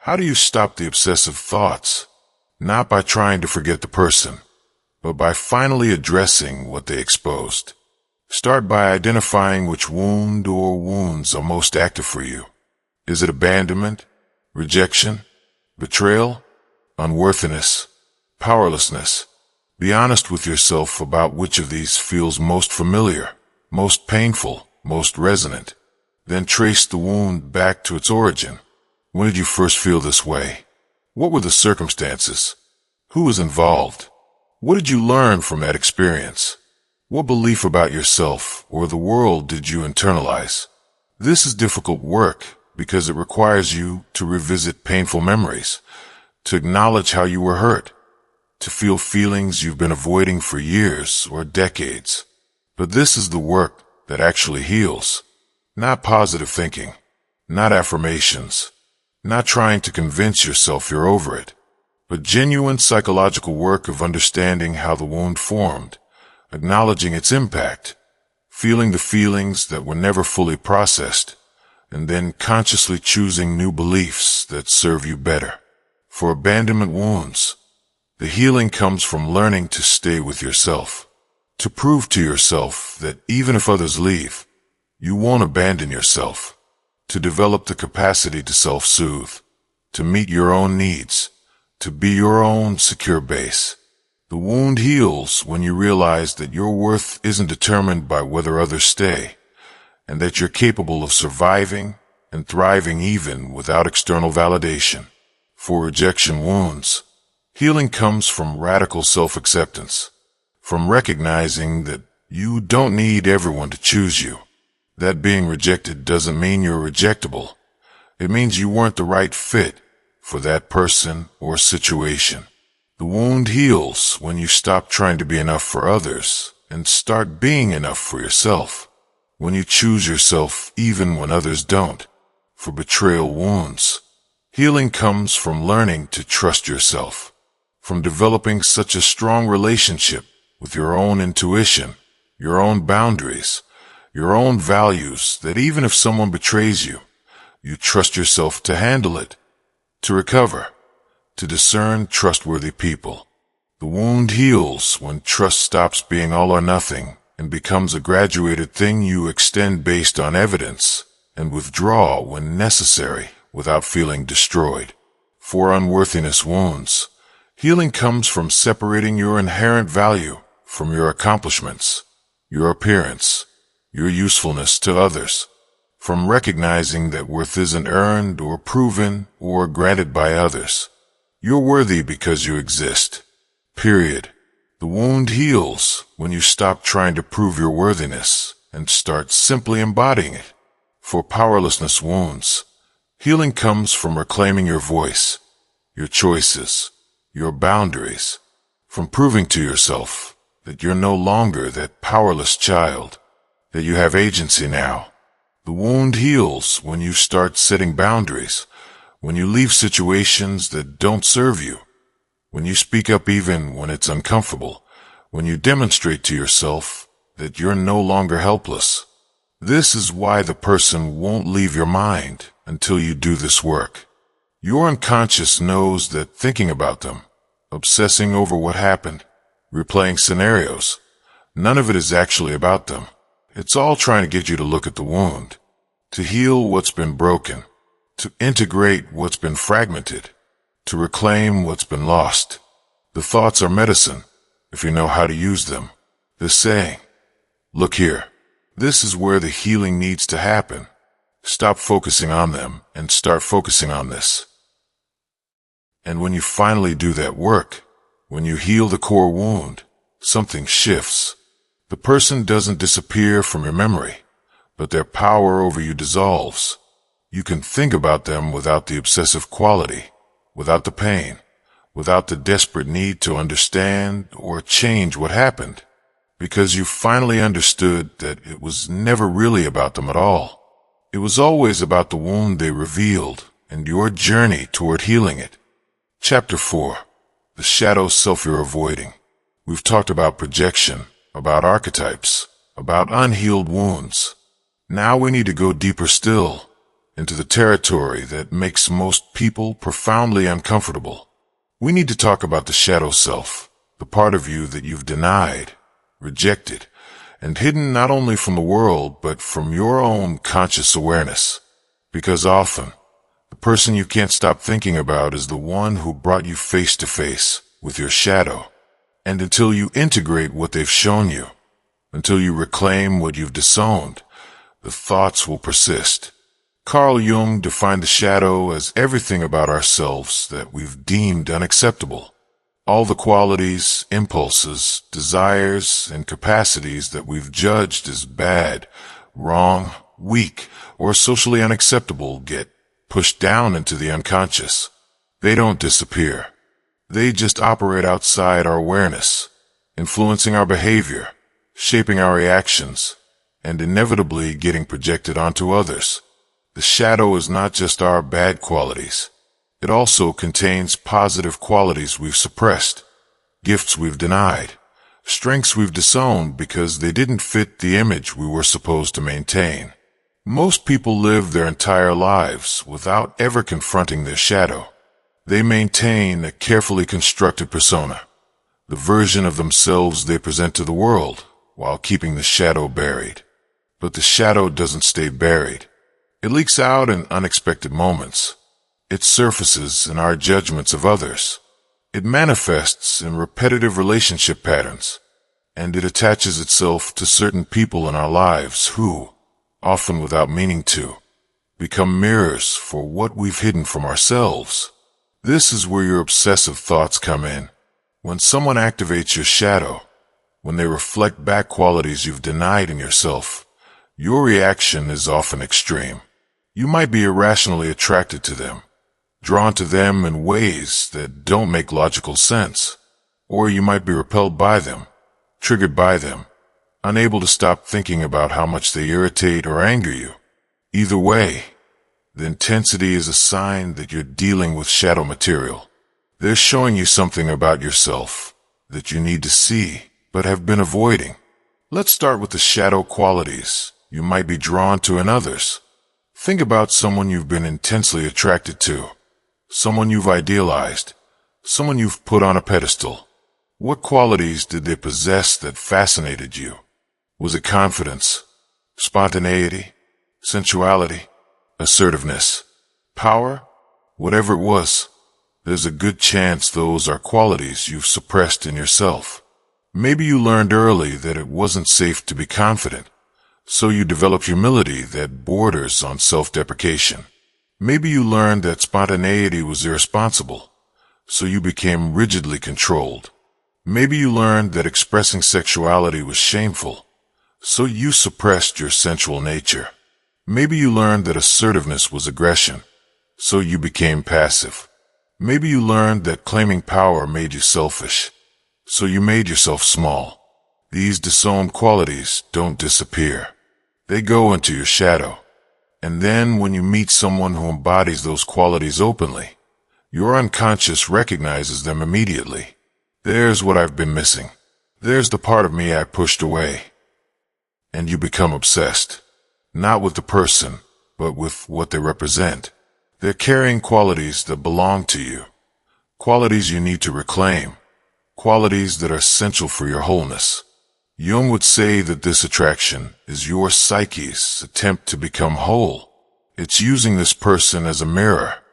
How do you stop the obsessive thoughts? Not by trying to forget the person, but by finally addressing what they exposed. Start by identifying which wound or wounds are most active for you. Is it abandonment, rejection, betrayal, unworthiness, powerlessness? Be honest with yourself about which of these feels most familiar, most painful, most resonant. Then trace the wound back to its origin. When did you first feel this way? What were the circumstances? Who was involved? What did you learn from that experience? What belief about yourself or the world did you internalize? This is difficult work because it requires you to revisit painful memories, to acknowledge how you were hurt, to feel feelings you've been avoiding for years or decades. But this is the work that actually heals. Not positive thinking, not affirmations, not trying to convince yourself you're over it, but genuine psychological work of understanding how the wound formed, acknowledging its impact, feeling the feelings that were never fully processed, and then consciously choosing new beliefs that serve you better. For abandonment wounds, the healing comes from learning to stay with yourself, to prove to yourself that even if others leave, you won't abandon yourself, to develop the capacity to self-soothe, to meet your own needs, to be your own secure base. The wound heals when you realize that your worth isn't determined by whether others stay, and that you're capable of surviving and thriving even without external validation. For rejection wounds, healing comes from radical self-acceptance, from recognizing that you don't need everyone to choose you. That being rejected doesn't mean you're rejectable. It means you weren't the right fit for that person or situation. The wound heals when you stop trying to be enough for others and start being enough for yourself. When you choose yourself even when others don't. For betrayal wounds, healing comes from learning to trust yourself, from developing such a strong relationship with your own intuition, your own boundaries, your own values, that even if someone betrays you, you trust yourself to handle it, to recover, to discern trustworthy people. The wound heals when trust stops being all or nothing and becomes a graduated thing you extend based on evidence and withdraw when necessary without feeling destroyed. For unworthiness wounds, healing comes from separating your inherent value from your accomplishments, your appearance, your usefulness to others, from recognizing that worth isn't earned or proven or granted by others. You're worthy because you exist. Period. The wound heals when you stop trying to prove your worthiness and start simply embodying it. For powerlessness wounds, healing comes from reclaiming your voice, your choices, your boundaries, from proving to yourself that you're no longer that powerless child, that you have agency now. The wound heals when you start setting boundaries, when you leave situations that don't serve you, when you speak up even when it's uncomfortable, when you demonstrate to yourself that you're no longer helpless. This is why the person won't leave your mind until you do this work. Your unconscious knows that thinking about them, obsessing over what happened, replaying scenarios, none of it is actually about them. It's all trying to get you to look at the wound, to heal what's been broken, to integrate what's been fragmented, to reclaim what's been lost. The thoughts are medicine, if you know how to use them. They're saying, look here, this is where the healing needs to happen. Stop focusing on them and start focusing on this. And when you finally do that work, When you heal the core wound, something shifts. The person doesn't disappear from your memory, but their power over you dissolves. You can think about them without the obsessive quality, without the pain, without the desperate need to understand or change what happened, because you finally understood that it was never really about them at all. It was always about the wound they revealed and your journey toward healing it. Chapter 4. The shadow self you're avoiding. We've talked about projection, about archetypes, about unhealed wounds. Now we need to go deeper still, into the territory that makes most people profoundly uncomfortable. We need to talk about the shadow self, the part of you that you've denied, rejected, and hidden not only from the world, but from your own conscious awareness. Because often, the person you can't stop thinking about is the one who brought you face to face with your shadow. And until you integrate what they've shown you, until you reclaim what you've disowned, the thoughts will persist. Carl Jung defined the shadow as everything about ourselves that we've deemed unacceptable. All the qualities, impulses, desires, and capacities that we've judged as bad, wrong, weak, or socially unacceptable get pushed down into the unconscious. They don't disappear. They just operate outside our awareness, influencing our behavior, shaping our reactions, and inevitably getting projected onto others. The shadow is not just our bad qualities. It also contains positive qualities we've suppressed, gifts we've denied, strengths we've disowned because they didn't fit the image we were supposed to maintain. Most people live their entire lives without ever confronting their shadow. They maintain a carefully constructed persona, the version of themselves they present to the world, while keeping the shadow buried. But the shadow doesn't stay buried. It leaks out in unexpected moments. It surfaces in our judgments of others. It manifests in repetitive relationship patterns, and it attaches itself to certain people in our lives who, often without meaning to, become mirrors for what we've hidden from ourselves. This is where your obsessive thoughts come in. When someone activates your shadow, when they reflect back qualities you've denied in yourself, your reaction is often extreme. You might be irrationally attracted to them, drawn to them in ways that don't make logical sense, or you might be repelled by them, triggered by them, unable to stop thinking about how much they irritate or anger you. Either way, the intensity is a sign that you're dealing with shadow material. They're showing you something about yourself that you need to see, but have been avoiding. Let's start with the shadow qualities you might be drawn to in others. Think about someone you've been intensely attracted to, someone you've idealized, someone you've put on a pedestal. What qualities did they possess that fascinated you? Was it confidence, spontaneity, sensuality, assertiveness, power? Whatever it was, there's a good chance those are qualities you've suppressed in yourself. Maybe you learned early that it wasn't safe to be confident, so you developed humility that borders on self-deprecation. Maybe you learned that spontaneity was irresponsible, so you became rigidly controlled. Maybe you learned that expressing sexuality was shameful, so you suppressed your sensual nature. Maybe you learned that assertiveness was aggression, so you became passive. Maybe you learned that claiming power made you selfish, so you made yourself small. These disowned qualities don't disappear. They go into your shadow. And then when you meet someone who embodies those qualities openly, your unconscious recognizes them immediately. There's what I've been missing. There's the part of me I pushed away. And you become obsessed. Not with the person, but with what they represent. They're carrying qualities that belong to you. Qualities you need to reclaim. Qualities that are essential for your wholeness. Jung would say that this attraction is your psyche's attempt to become whole. It's using this person as a mirror,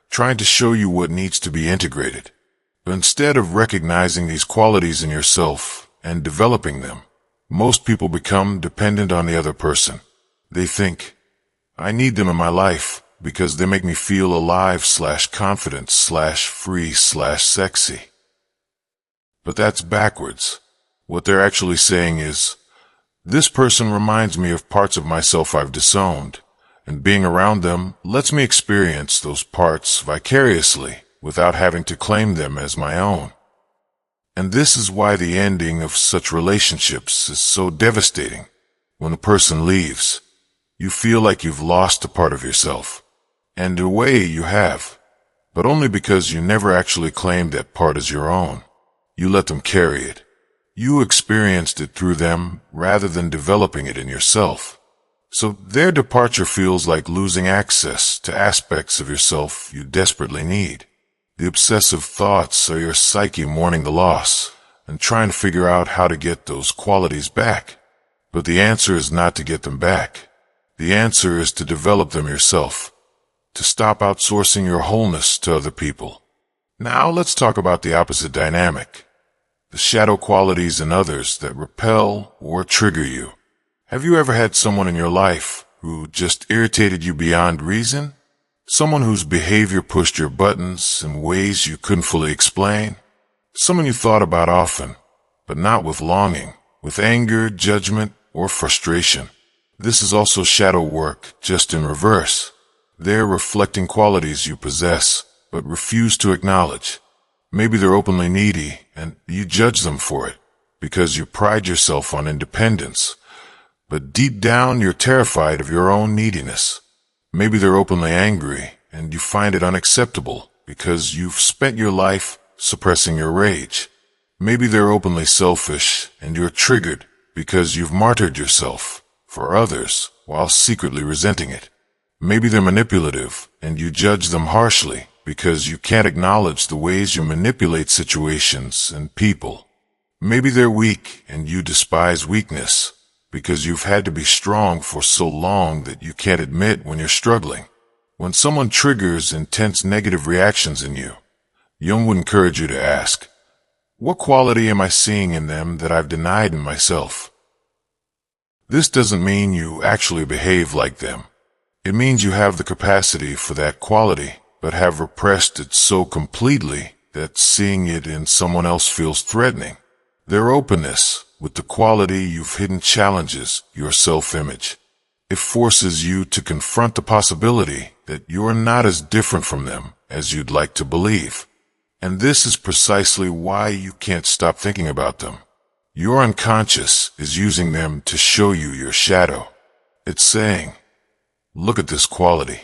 trying to show you what needs to be integrated. But instead of recognizing these qualities in yourself and developing them, most people become dependent on the other person. They think, I need them in my life because they make me feel alive/confident/free/sexy. But that's backwards. What they're actually saying is, this person reminds me of parts of myself I've disowned, and being around them lets me experience those parts vicariously without having to claim them as my own. And this is why the ending of such relationships is so devastating. When a person leaves, you feel like you've lost a part of yourself. And in a way you have, but only because you never actually claimed that part as your own. You let them carry it. You experienced it through them rather than developing it in yourself. So their departure feels like losing access to aspects of yourself you desperately need. The obsessive thoughts are your psyche mourning the loss and trying to figure out how to get those qualities back. But the answer is not to get them back. The answer is to develop them yourself, to stop outsourcing your wholeness to other people. Now let's talk about the opposite dynamic, the shadow qualities in others that repel or trigger you. Have you ever had someone in your life who just irritated you beyond reason? Someone whose behavior pushed your buttons in ways you couldn't fully explain? Someone you thought about often, but not with longing, with anger, judgment, or frustration. This is also shadow work, just in reverse. They're reflecting qualities you possess, but refuse to acknowledge. Maybe they're openly needy, and you judge them for it, because you pride yourself on independence. But deep down, you're terrified of your own neediness. Maybe they're openly angry, and you find it unacceptable because you've spent your life suppressing your rage. Maybe they're openly selfish, and you're triggered because you've martyred yourself for others while secretly resenting it. Maybe they're manipulative, and you judge them harshly because you can't acknowledge the ways you manipulate situations and people. Maybe they're weak, and you despise weakness, because you've had to be strong for so long that you can't admit when you're struggling. When someone triggers intense negative reactions in you, Jung would encourage you to ask, what quality am I seeing in them that I've denied in myself? This doesn't mean you actually behave like them. It means you have the capacity for that quality, but have repressed it so completely that seeing it in someone else feels threatening. Their openness with the quality you've hidden challenges your self-image. It forces you to confront the possibility that you're not as different from them as you'd like to believe. And this is precisely why you can't stop thinking about them. Your unconscious is using them to show you your shadow. It's saying, look at this quality.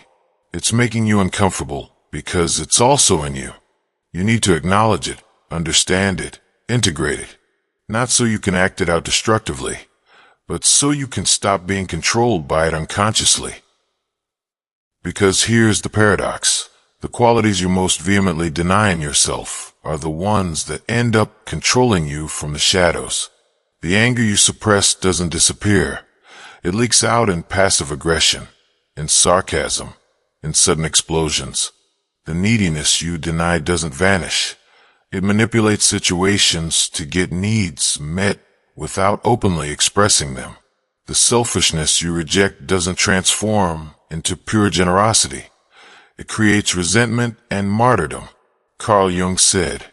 It's making you uncomfortable because it's also in you. You need to acknowledge it, understand it, integrate it. Not so you can act it out destructively, but so you can stop being controlled by it unconsciously. Because here's the paradox. The qualities you most vehemently deny in yourself are the ones that end up controlling you from the shadows. The anger you suppress doesn't disappear. It leaks out in passive aggression, in sarcasm, in sudden explosions. The neediness you deny doesn't vanish. It manipulates situations to get needs met without openly expressing them. The selfishness you reject doesn't transform into pure generosity. It creates resentment and martyrdom. Carl Jung said,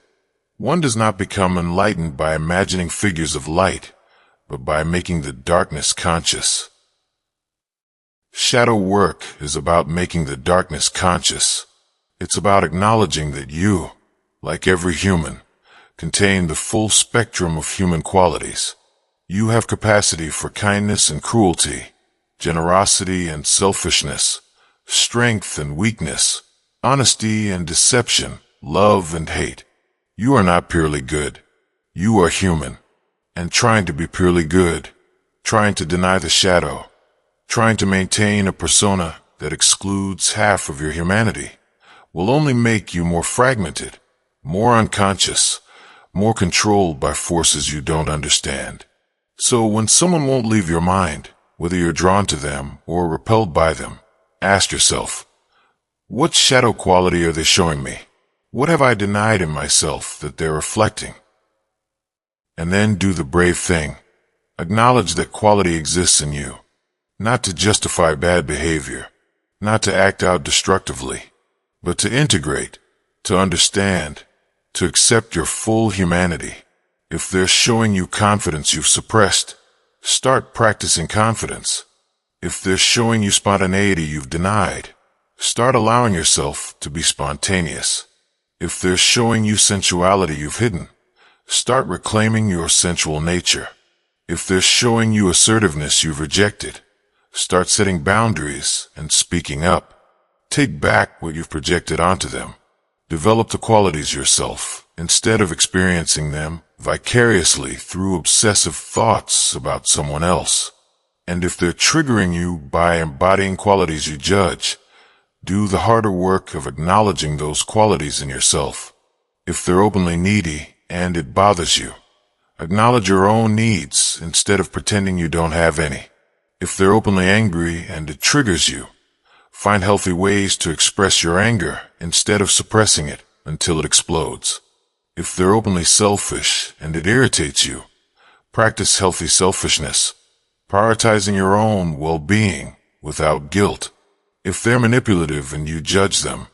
one does not become enlightened by imagining figures of light, but by making the darkness conscious. Shadow work is about making the darkness conscious. It's about acknowledging that you, like every human, contain the full spectrum of human qualities. You have capacity for kindness and cruelty, generosity and selfishness, strength and weakness, honesty and deception, love and hate. You are not purely good. You are human. And trying to be purely good, trying to deny the shadow, trying to maintain a persona that excludes half of your humanity, will only make you more fragmented, more unconscious, more controlled by forces you don't understand. So when someone won't leave your mind, whether you're drawn to them or repelled by them, ask yourself, what shadow quality are they showing me? What have I denied in myself that they're reflecting? And then do the brave thing. Acknowledge that quality exists in you, not to justify bad behavior, not to act out destructively, but to integrate, to understand, to accept your full humanity. If they're showing you confidence you've suppressed, start practicing confidence. If they're showing you spontaneity you've denied, start allowing yourself to be spontaneous. If they're showing you sensuality you've hidden, start reclaiming your sensual nature. If they're showing you assertiveness you've rejected, start setting boundaries and speaking up. Take back what you've projected onto them. Develop the qualities yourself instead of experiencing them vicariously through obsessive thoughts about someone else. And if they're triggering you by embodying qualities you judge, do the harder work of acknowledging those qualities in yourself. If they're openly needy and it bothers you, acknowledge your own needs instead of pretending you don't have any. If they're openly angry and it triggers you, find healthy ways to express your anger instead of suppressing it until it explodes. If they're openly selfish and it irritates you, practice healthy selfishness, prioritizing your own well-being without guilt. If they're manipulative and you judge them,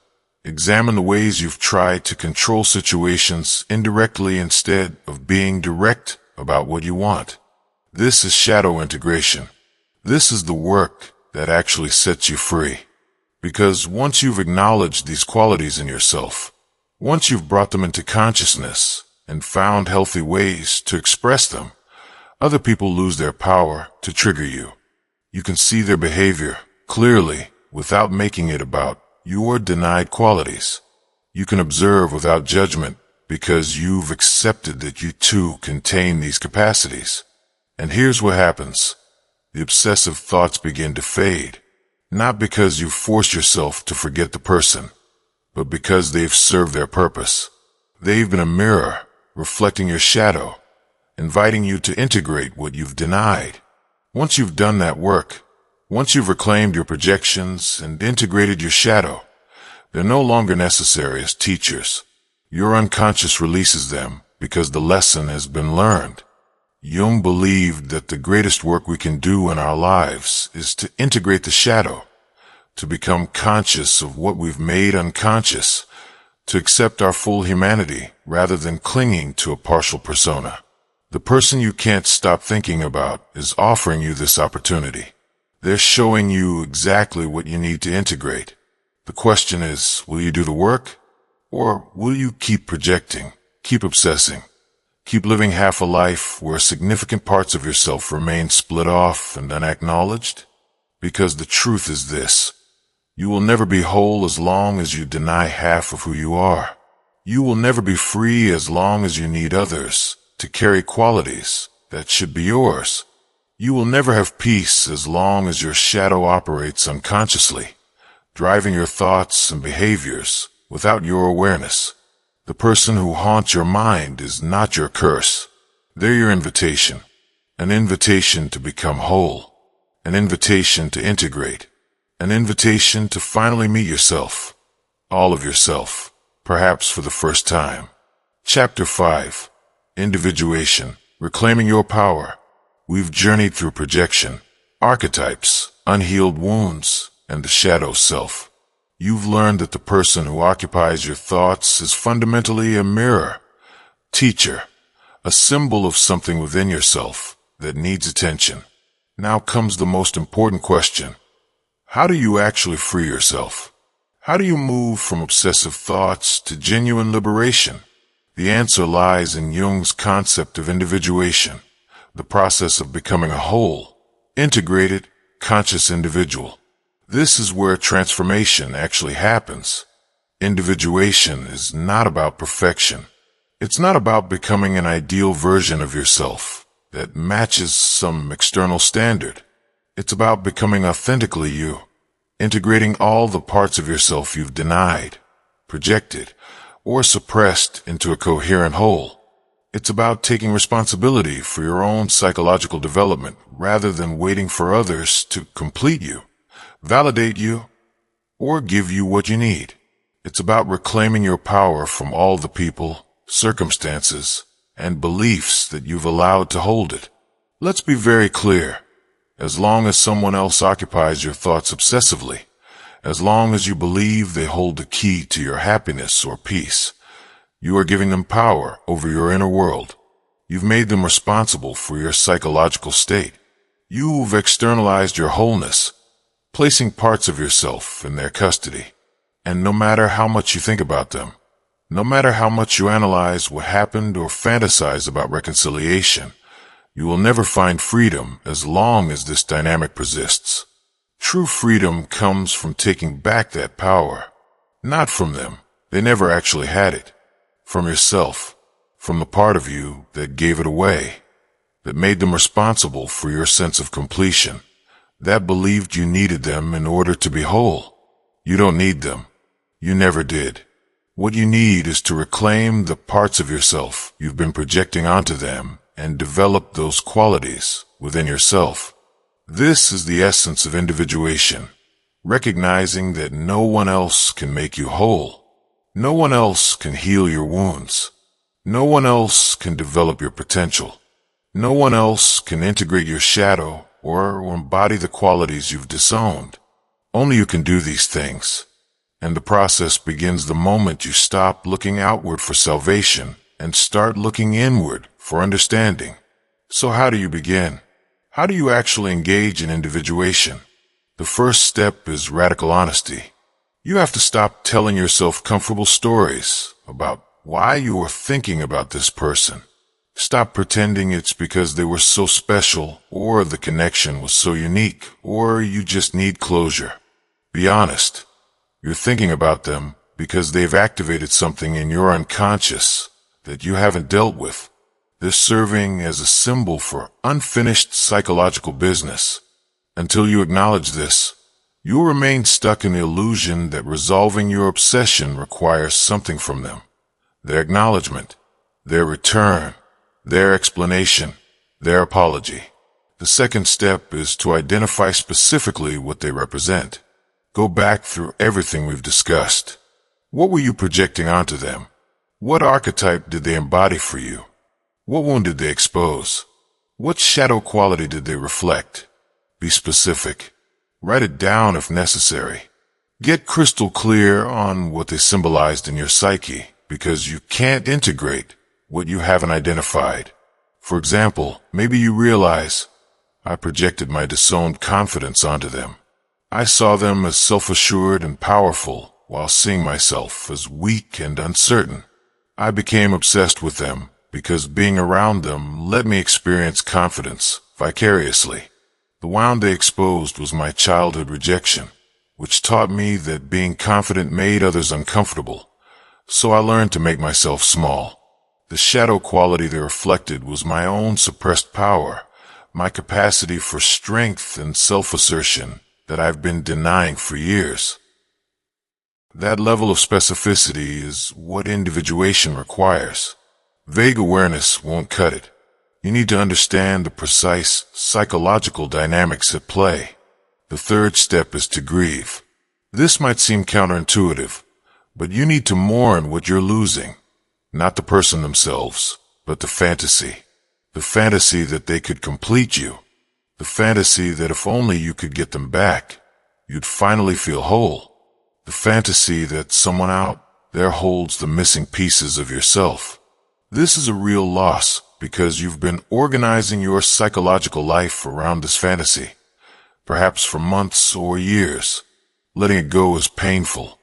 examine the ways you've tried to control situations indirectly instead of being direct about what you want. This is shadow integration. This is the work that actually sets you free. Because once you've acknowledged these qualities in yourself, once you've brought them into consciousness and found healthy ways to express them, other people lose their power to trigger you. You can see their behavior clearly without making it about your denied qualities. You can observe without judgment because you've accepted that you too contain these capacities. And here's what happens. The obsessive thoughts begin to fade, not because you've forced yourself to forget the person, but because they've served their purpose. They've been a mirror reflecting your shadow, inviting you to integrate what you've denied. Once you've done that work, once you've reclaimed your projections and integrated your shadow, they're no longer necessary as teachers. Your unconscious releases them because the lesson has been learned. Jung believed that the greatest work we can do in our lives is to integrate the shadow, to become conscious of what we've made unconscious, to accept our full humanity rather than clinging to a partial persona. The person you can't stop thinking about is offering you this opportunity. They're showing you exactly what you need to integrate. The question is, will you do the work? Or will you keep projecting, keep obsessing, keep living half a life where significant parts of yourself remain split off and unacknowledged? Because the truth is this: you will never be whole as long as you deny half of who you are. You will never be free as long as you need others to carry qualities that should be yours. You will never have peace as long as your shadow operates unconsciously, driving your thoughts and behaviors without your awareness. The person who haunts your mind is not your curse. They're your invitation. An invitation to become whole. An invitation to integrate. An invitation to finally meet yourself. All of yourself, perhaps for the first time. Chapter 5. Individuation. Reclaiming your power. We've journeyed through projection, archetypes, unhealed wounds, and the shadow self. You've learned that the person who occupies your thoughts is fundamentally a mirror, teacher, a symbol of something within yourself that needs attention. Now comes the most important question. How do you actually free yourself? How do you move from obsessive thoughts to genuine liberation? The answer lies in Jung's concept of individuation, the process of becoming a whole, integrated, conscious individual. This is where transformation actually happens. Individuation is not about perfection. It's not about becoming an ideal version of yourself that matches some external standard. It's about becoming authentically you, integrating all the parts of yourself you've denied, projected, or suppressed into a coherent whole. It's about taking responsibility for your own psychological development rather than waiting for others to complete you, validate you, or give you what you need. It's about reclaiming your power from all the people, circumstances, and beliefs that you've allowed to hold it. Let's be very clear. As long as someone else occupies your thoughts obsessively, as long as you believe they hold the key to your happiness or peace, you are giving them power over your inner world. You've made them responsible for your psychological state. You've externalized your wholeness, placing parts of yourself in their custody. And no matter how much you think about them, no matter how much you analyze what happened or fantasize about reconciliation, you will never find freedom as long as this dynamic persists. True freedom comes from taking back that power, not from them. They never actually had it. From yourself, from the part of you that gave it away, that made them responsible for your sense of completion, that believed you needed them in order to be whole. You don't need them. You never did. What you need is to reclaim the parts of yourself you've been projecting onto them and develop those qualities within yourself. This is the essence of individuation, recognizing that no one else can make you whole. No one else can heal your wounds. No one else can develop your potential. No one else can integrate your shadow or embody the qualities you've disowned. Only you can do these things. And the process begins the moment you stop looking outward for salvation and start looking inward for understanding. So how do you begin? How do you actually engage in individuation? The first step is radical honesty. You have to stop telling yourself comfortable stories about why you are thinking about this person. Stop pretending it's because they were so special, or the connection was so unique, or you just need closure. Be honest. You're thinking about them because they've activated something in your unconscious that you haven't dealt with. They're serving as a symbol for unfinished psychological business. Until you acknowledge this, you'll remain stuck in the illusion that resolving your obsession requires something from them. Their acknowledgement, their return, their explanation, their apology. The second step is to identify specifically what they represent. Go back through everything we've discussed. What were you projecting onto them? What archetype did they embody for you? What wound did they expose? What shadow quality did they reflect? Be specific. Write it down if necessary. Get crystal clear on what they symbolized in your psyche, because you can't integrate what you haven't identified. For example, maybe you realize, I projected my disowned confidence onto them. I saw them as self-assured and powerful, while seeing myself as weak and uncertain. I became obsessed with them because being around them let me experience confidence vicariously. The wound they exposed was my childhood rejection, which taught me that being confident made others uncomfortable. So I learned to make myself small. The shadow quality they reflected was my own suppressed power, my capacity for strength and self-assertion that I've been denying for years. That level of specificity is what individuation requires. Vague awareness won't cut it. You need to understand the precise psychological dynamics at play. The third step is to grieve. This might seem counterintuitive, but you need to mourn what you're losing. Not the person themselves, but the fantasy. The fantasy that they could complete you. The fantasy that if only you could get them back, you'd finally feel whole. The fantasy that someone out there holds the missing pieces of yourself. This is a real loss because you've been organizing your psychological life around this fantasy, perhaps for months or years. Letting it go is painful,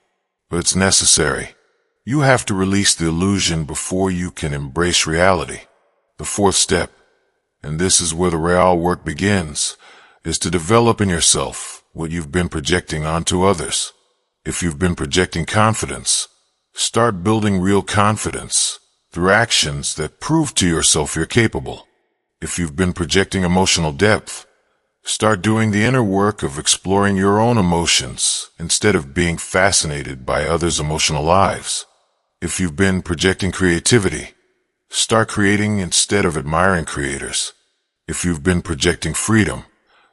but it's necessary. You have to release the illusion before you can embrace reality. The fourth step, and this is where the real work begins, is to develop in yourself what you've been projecting onto others. If you've been projecting confidence, start building real confidence through actions that prove to yourself you're capable. If you've been projecting emotional depth, start doing the inner work of exploring your own emotions instead of being fascinated by others' emotional lives. If you've been projecting creativity, start creating instead of admiring creators. If you've been projecting freedom,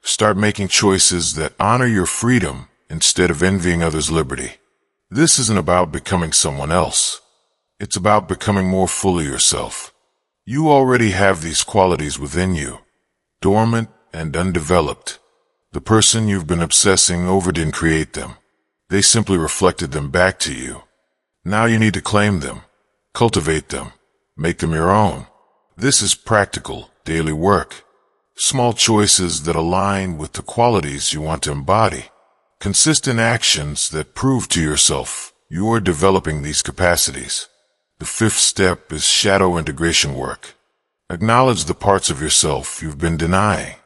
start making choices that honor your freedom instead of envying others' liberty. This isn't about becoming someone else. It's about becoming more fully yourself. You already have these qualities within you, dormant and undeveloped. The person you've been obsessing over didn't create them. They simply reflected them back to you. Now you need to claim them, cultivate them, make them your own. This is practical, daily work. Small choices that align with the qualities you want to embody. Consistent actions that prove to yourself you are developing these capacities. The fifth step is shadow integration work. Acknowledge the parts of yourself you've been denying.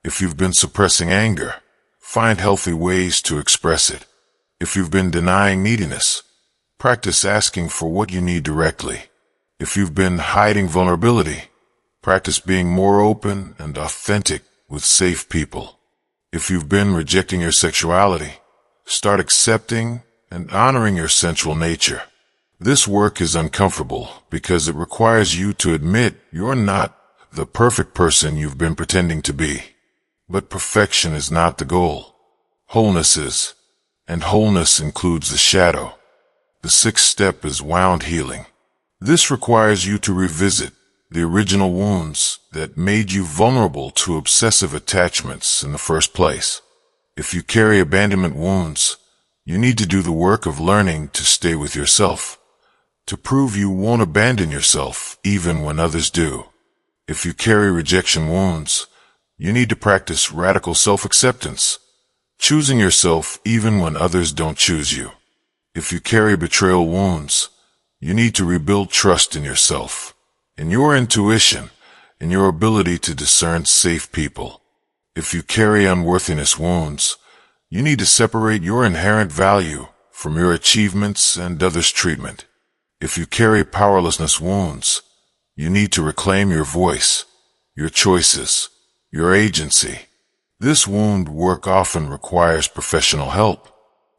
If you've been suppressing anger, find healthy ways to express it. If you've been denying neediness, practice asking for what you need directly. If you've been hiding vulnerability, practice being more open and authentic with safe people. If you've been rejecting your sexuality, start accepting and honoring your sensual nature. This work is uncomfortable because it requires you to admit you're not the perfect person you've been pretending to be. But perfection is not the goal. Wholeness is, and wholeness includes the shadow. The sixth step is wound healing. This requires you to revisit the original wounds that made you vulnerable to obsessive attachments in the first place. If you carry abandonment wounds, you need to do the work of learning to stay with yourself, to prove you won't abandon yourself even when others do. If you carry rejection wounds, you need to practice radical self-acceptance, choosing yourself even when others don't choose you. If you carry betrayal wounds, you need to rebuild trust in yourself, in your intuition, in your ability to discern safe people. If you carry unworthiness wounds, you need to separate your inherent value from your achievements and others' treatment. If you carry powerlessness wounds, you need to reclaim your voice, your choices, your agency. This wound work often requires professional help.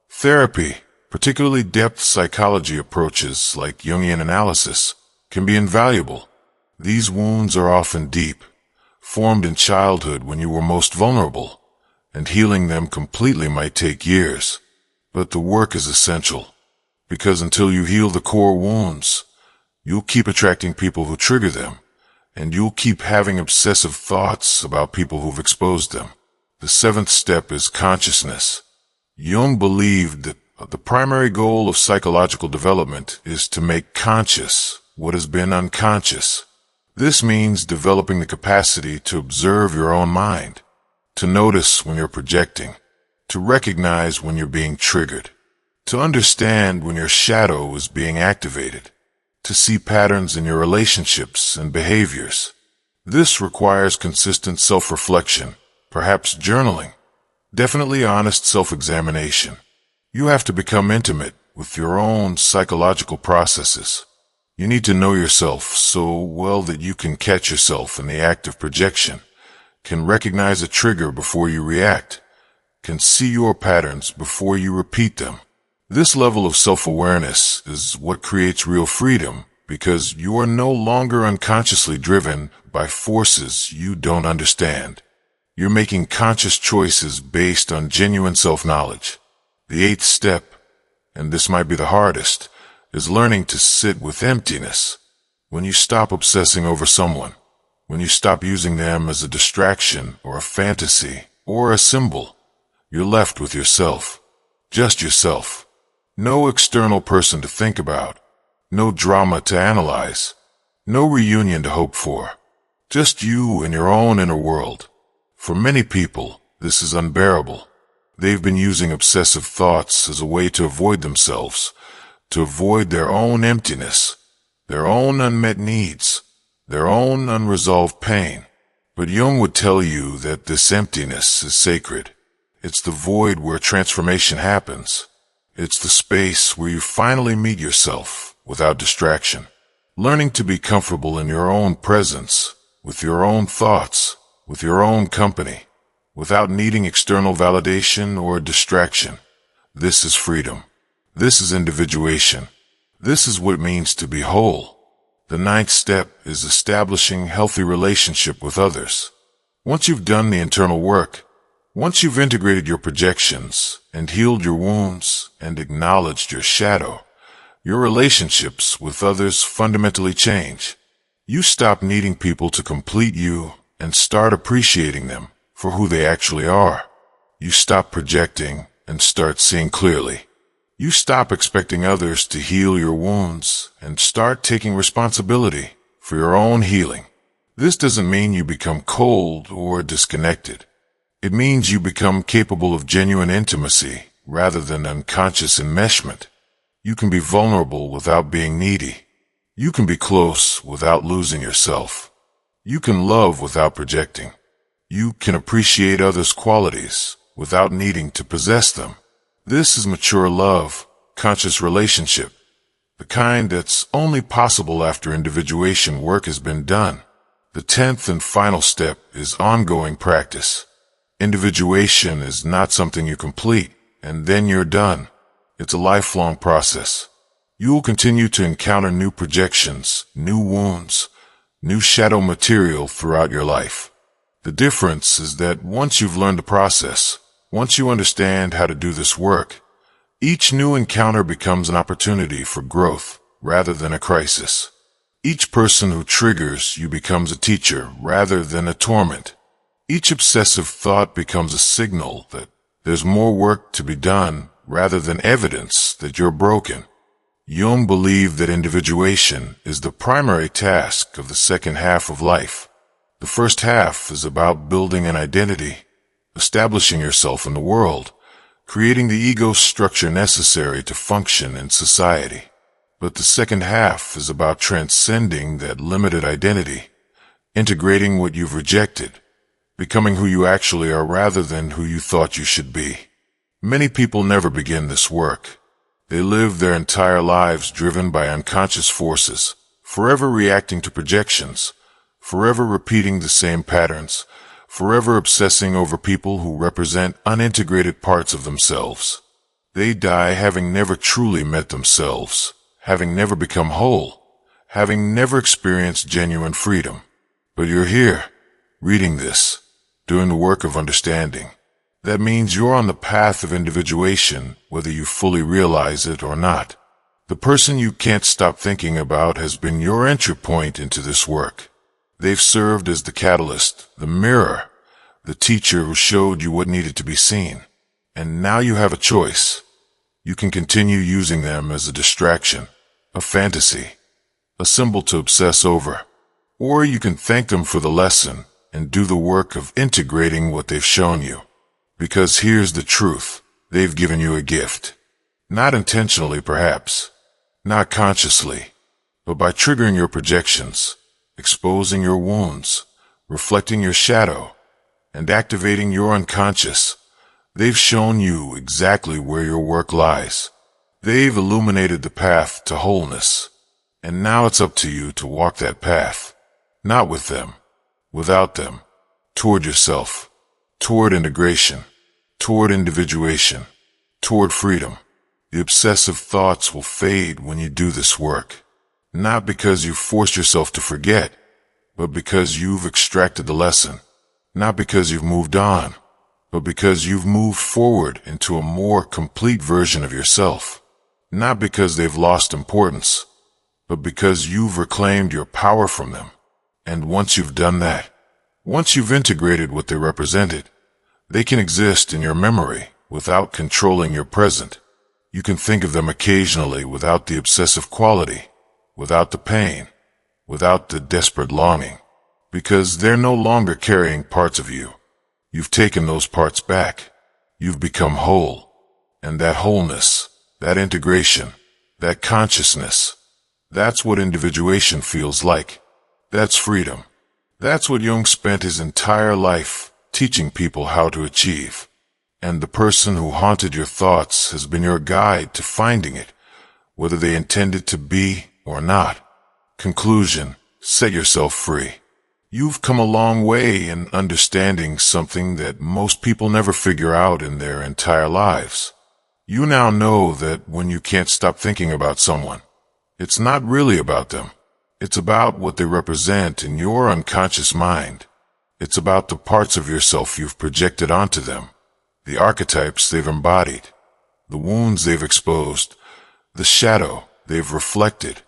Therapy, particularly depth psychology approaches like Jungian analysis, can be invaluable. These wounds are often deep, formed in childhood when you were most vulnerable, and healing them completely might take years. But the work is essential, because until you heal the core wounds, you'll keep attracting people who trigger them, and you'll keep having obsessive thoughts about people who've exposed them. The seventh step is consciousness. Jung believed that the primary goal of psychological development is to make conscious what has been unconscious. This means developing the capacity to observe your own mind, to notice when you're projecting, to recognize when you're being triggered, to understand when your shadow is being activated, to see patterns in your relationships and behaviors. This requires consistent self-reflection, perhaps journaling, definitely honest self-examination. You have to become intimate with your own psychological processes. You need to know yourself so well that you can catch yourself in the act of projection, can recognize a trigger before you react, can see your patterns before you repeat them. This level of self-awareness is what creates real freedom, because you are no longer unconsciously driven by forces you don't understand. You're making conscious choices based on genuine self-knowledge. The eighth step, and this might be the hardest, is learning to sit with emptiness. When you stop obsessing over someone, when you stop using them as a distraction or a fantasy or a symbol, you're left with yourself. Just yourself. No external person to think about. No drama to analyze. No reunion to hope for. Just you and your own inner world. For many people, this is unbearable. They've been using obsessive thoughts as a way to avoid themselves, to avoid their own emptiness, their own unmet needs, their own unresolved pain. But Jung would tell you that this emptiness is sacred. It's the void where transformation happens. It's the space where you finally meet yourself without distraction. Learning to be comfortable in your own presence, with your own thoughts, with your own company, without needing external validation or distraction. This is freedom. This is individuation. This is what it means to be whole. The ninth step is establishing healthy relationship with others. Once you've done the internal work, once you've integrated your projections and healed your wounds and acknowledged your shadow, your relationships with others fundamentally change. You stop needing people to complete you and start appreciating them for who they actually are. You stop projecting and start seeing clearly. You stop expecting others to heal your wounds and start taking responsibility for your own healing. This doesn't mean you become cold or disconnected. It means you become capable of genuine intimacy rather than unconscious enmeshment. You can be vulnerable without being needy. You can be close without losing yourself. You can love without projecting. You can appreciate others' qualities without needing to possess them. This is mature love, conscious relationship, the kind that's only possible after individuation work has been done. The 10th and final step is ongoing practice. Individuation is not something you complete, and then you're done. It's a lifelong process. You will continue to encounter new projections, new wounds, new shadow material throughout your life. The difference is that once you've learned the process, once you understand how to do this work, each new encounter becomes an opportunity for growth rather than a crisis. Each person who triggers you becomes a teacher rather than a torment. Each obsessive thought becomes a signal that there's more work to be done rather than evidence that you're broken. Jung believed that individuation is the primary task of the second half of life. The first half is about building an identity, establishing yourself in the world, creating the ego structure necessary to function in society. But the second half is about transcending that limited identity, integrating what you've rejected, becoming who you actually are rather than who you thought you should be. Many people never begin this work. They live their entire lives driven by unconscious forces, forever reacting to projections, forever repeating the same patterns, forever obsessing over people who represent unintegrated parts of themselves. They die having never truly met themselves, having never become whole, having never experienced genuine freedom. But you're here, reading this, doing the work of understanding. That means you're on the path of individuation, whether you fully realize it or not. The person you can't stop thinking about has been your entry point into this work. They've served as the catalyst, the mirror, the teacher who showed you what needed to be seen. And now you have a choice. You can continue using them as a distraction, a fantasy, a symbol to obsess over. Or you can thank them for the lesson and do the work of integrating what they've shown you. Because here's the truth, they've given you a gift. Not intentionally, perhaps, not consciously, but by triggering your projections, exposing your wounds, reflecting your shadow, and activating your unconscious. They've shown you exactly where your work lies. They've illuminated the path to wholeness. And now it's up to you to walk that path. Not with them, without them, toward yourself, toward integration, toward individuation, toward freedom. The obsessive thoughts will fade when you do this work. Not because you've forced yourself to forget, but because you've extracted the lesson. Not because you've moved on, but because you've moved forward into a more complete version of yourself. Not because they've lost importance, but because you've reclaimed your power from them. And once you've done that, once you've integrated what they represented, they can exist in your memory without controlling your present. You can think of them occasionally without the obsessive quality, without the pain, without the desperate longing, because they're no longer carrying parts of you. You've taken those parts back. You've become whole. And that wholeness, that integration, that consciousness, that's what individuation feels like. That's freedom. That's what Jung spent his entire life teaching people how to achieve. And the person who haunted your thoughts has been your guide to finding it, whether they intended to be or not. Conclusion: set yourself free. You've come a long way in understanding something that most people never figure out in their entire lives. You now know that when you can't stop thinking about someone, it's not really about them. It's about what they represent in your unconscious mind. It's about the parts of yourself you've projected onto them, the archetypes they've embodied, the wounds they've exposed, the shadow they've reflected,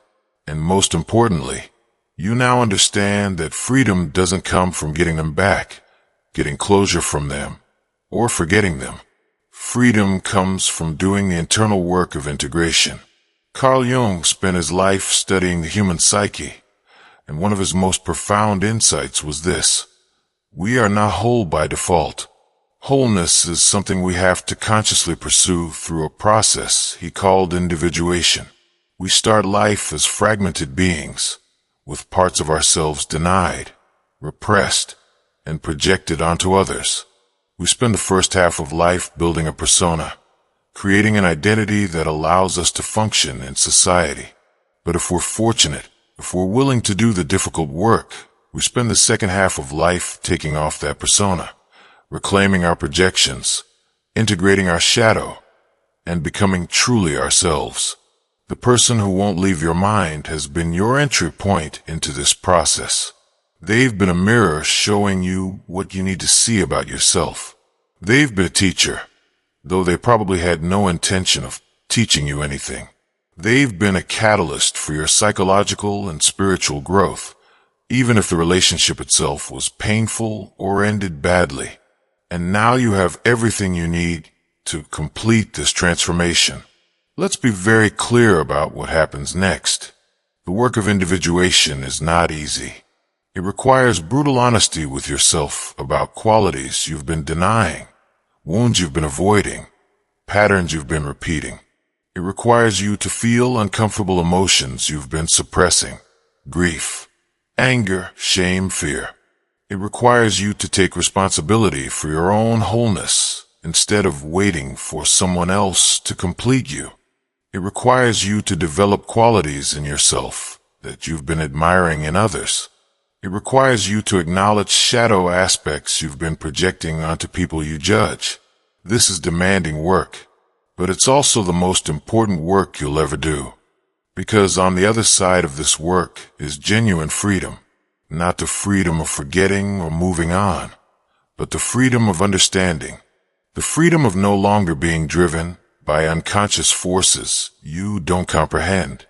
and most importantly, you now understand that freedom doesn't come from getting them back, getting closure from them, or forgetting them. Freedom comes from doing the internal work of integration. Carl Jung spent his life studying the human psyche, and one of his most profound insights was this: we are not whole by default. Wholeness is something we have to consciously pursue through a process he called individuation. We start life as fragmented beings, with parts of ourselves denied, repressed, and projected onto others. We spend the first half of life building a persona, creating an identity that allows us to function in society. But if we're fortunate, if we're willing to do the difficult work, we spend the second half of life taking off that persona, reclaiming our projections, integrating our shadow, and becoming truly ourselves. The person who won't leave your mind has been your entry point into this process. They've been a mirror showing you what you need to see about yourself. They've been a teacher, though they probably had no intention of teaching you anything. They've been a catalyst for your psychological and spiritual growth, even if the relationship itself was painful or ended badly. And now you have everything you need to complete this transformation. Let's be very clear about what happens next. The work of individuation is not easy. It requires brutal honesty with yourself about qualities you've been denying, wounds you've been avoiding, patterns you've been repeating. It requires you to feel uncomfortable emotions you've been suppressing: grief, anger, shame, fear. It requires you to take responsibility for your own wholeness instead of waiting for someone else to complete you. It requires you to develop qualities in yourself that you've been admiring in others. It requires you to acknowledge shadow aspects you've been projecting onto people you judge. This is demanding work, but it's also the most important work you'll ever do. Because on the other side of this work is genuine freedom. Not the freedom of forgetting or moving on, but the freedom of understanding. The freedom of no longer being driven by unconscious forces you don't comprehend.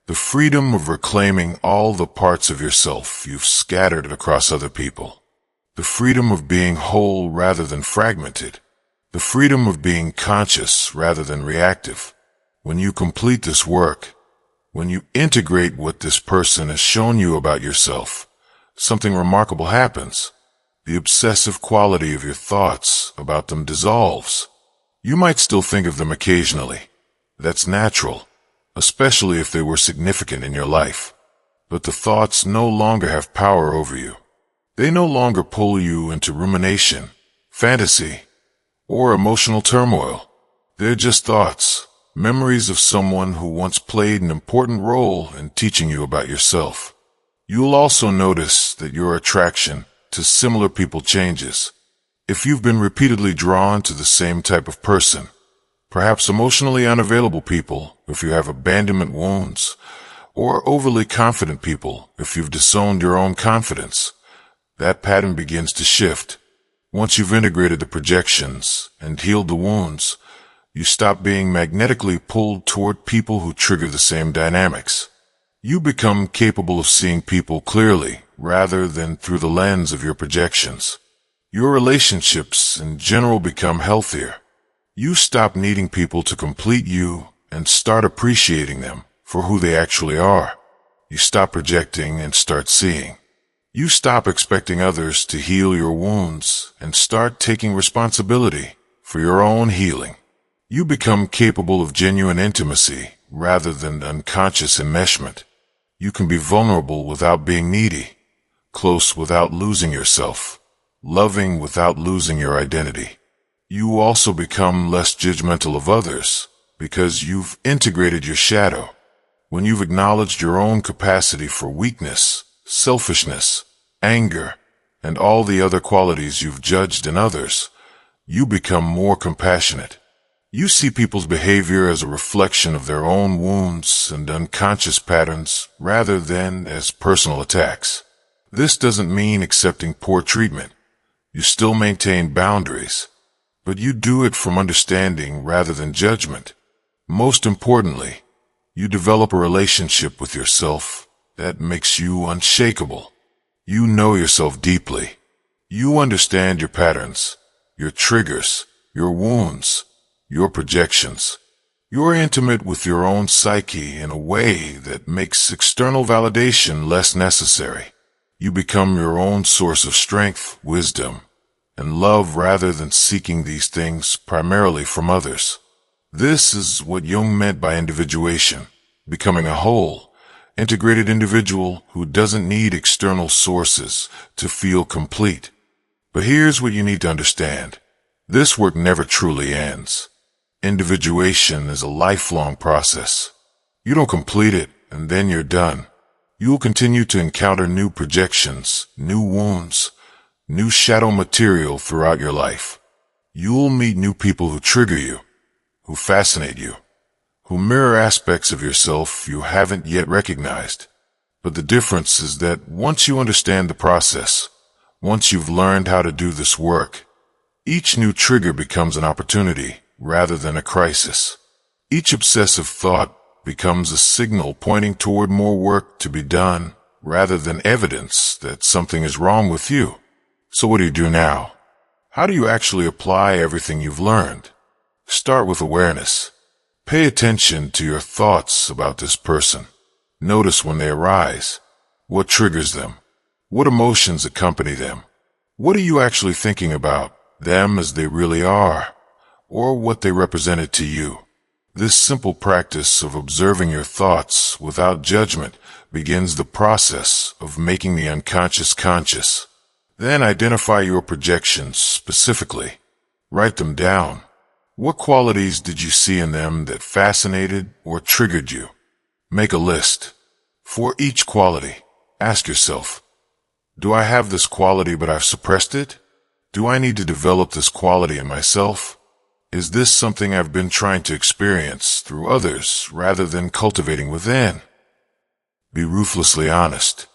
The freedom of reclaiming all the parts of yourself you've scattered across other people. The freedom of being whole rather than fragmented. The freedom of being conscious rather than reactive. When you complete this work, when you integrate what this person has shown you about yourself, something remarkable happens. The obsessive quality of your thoughts about them dissolves. You might still think of them occasionally. That's natural, especially if they were significant in your life. But the thoughts no longer have power over you. They no longer pull you into rumination, fantasy, or emotional turmoil. They're just thoughts, memories of someone who once played an important role in teaching you about yourself. You'll also notice that your attraction to similar people changes. If you've been repeatedly drawn to the same type of person, perhaps emotionally unavailable people if you have abandonment wounds, or overly confident people if you've disowned your own confidence, that pattern begins to shift. Once you've integrated the projections and healed the wounds, you stop being magnetically pulled toward people who trigger the same dynamics. You become capable of seeing people clearly rather than through the lens of your projections. Your relationships in general become healthier. You stop needing people to complete you and start appreciating them for who they actually are. You stop projecting and start seeing. You stop expecting others to heal your wounds and start taking responsibility for your own healing. You become capable of genuine intimacy rather than unconscious enmeshment. You can be vulnerable without being needy, close without losing yourself, loving without losing your identity. You also become less judgmental of others because you've integrated your shadow. When you've acknowledged your own capacity for weakness, selfishness, anger, and all the other qualities you've judged in others, you become more compassionate. You see people's behavior as a reflection of their own wounds and unconscious patterns rather than as personal attacks. This doesn't mean accepting poor treatment. You still maintain boundaries, but you do it from understanding rather than judgment. Most importantly, you develop a relationship with yourself that makes you unshakable. You know yourself deeply. You understand your patterns, your triggers, your wounds, your projections. You're intimate with your own psyche in a way that makes external validation less necessary. You become your own source of strength, wisdom, and love rather than seeking these things primarily from others. This is what Jung meant by individuation, becoming a whole, integrated individual who doesn't need external sources to feel complete. But here's what you need to understand. This work never truly ends. Individuation is a lifelong process. You don't complete it and then you're done. You'll continue to encounter new projections, new wounds, new shadow material throughout your life. You'll meet new people who trigger you, who fascinate you, who mirror aspects of yourself you haven't yet recognized. But the difference is that once you understand the process, once you've learned how to do this work, each new trigger becomes an opportunity rather than a crisis. Each obsessive thought becomes a signal pointing toward more work to be done rather than evidence that something is wrong with you. So what do you do now? How do you actually apply everything you've learned? Start with awareness. Pay attention to your thoughts about this person. Notice when they arise. What triggers them? What emotions accompany them? What are you actually thinking about them as they really are, or what they represented to you? This simple practice of observing your thoughts without judgment begins the process of making the unconscious conscious. Then identify your projections specifically. Write them down. What qualities did you see in them that fascinated or triggered you? Make a list. For each quality, ask yourself, do I have this quality but I've suppressed it? Do I need to develop this quality in myself? Is this something I've been trying to experience through others rather than cultivating within? Be ruthlessly honest.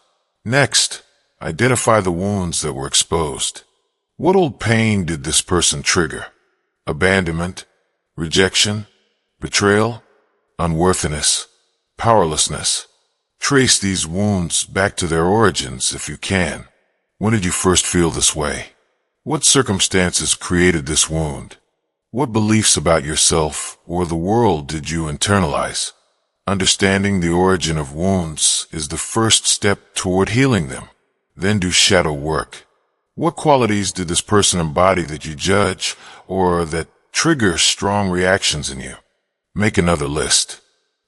Next, identify the wounds that were exposed. What old pain did this person trigger? Abandonment, rejection, betrayal, unworthiness, powerlessness. Trace these wounds back to their origins if you can. When did you first feel this way? What circumstances created this wound? What beliefs about yourself or the world did you internalize? Understanding the origin of wounds is the first step toward healing them. Then do shadow work. What qualities did this person embody that you judge or that trigger strong reactions in you? Make another list.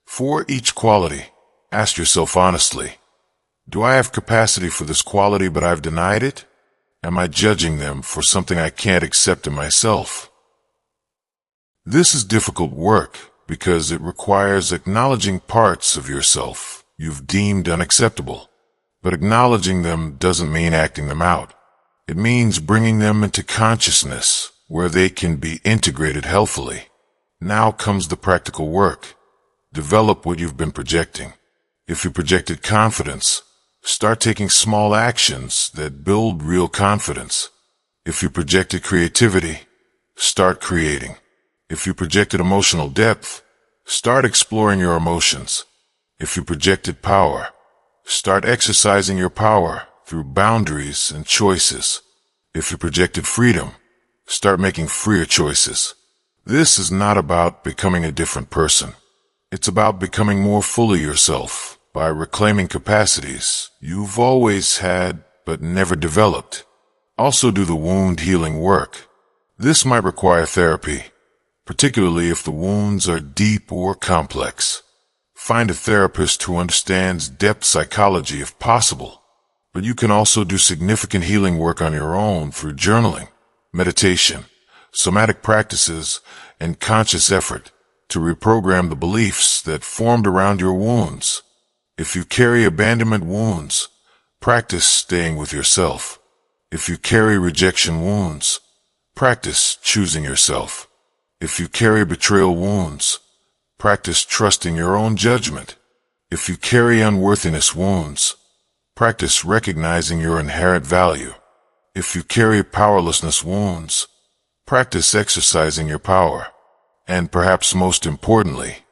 For each quality, ask yourself honestly, do I have capacity for this quality but I've denied it? Am I judging them for something I can't accept in myself? This is difficult work because it requires acknowledging parts of yourself you've deemed unacceptable. But acknowledging them doesn't mean acting them out. It means bringing them into consciousness where they can be integrated healthily. Now comes the practical work. Develop what you've been projecting. If you projected confidence, start taking small actions that build real confidence. If you projected creativity, start creating. If you projected emotional depth, start exploring your emotions. If you projected power, start exercising your power through boundaries and choices. If you projected freedom, start making freer choices. This is not about becoming a different person. It's about becoming more fully yourself by reclaiming capacities you've always had but never developed. Also do the wound healing work. This might require therapy, particularly if the wounds are deep or complex. Find a therapist who understands depth psychology if possible. But you can also do significant healing work on your own through journaling, meditation, somatic practices, and conscious effort to reprogram the beliefs that formed around your wounds. If you carry abandonment wounds, practice staying with yourself. If you carry rejection wounds, practice choosing yourself. If you carry betrayal wounds, practice trusting your own judgment. If you carry unworthiness wounds, practice recognizing your inherent value. If you carry powerlessness wounds, practice exercising your power. And perhaps most importantly,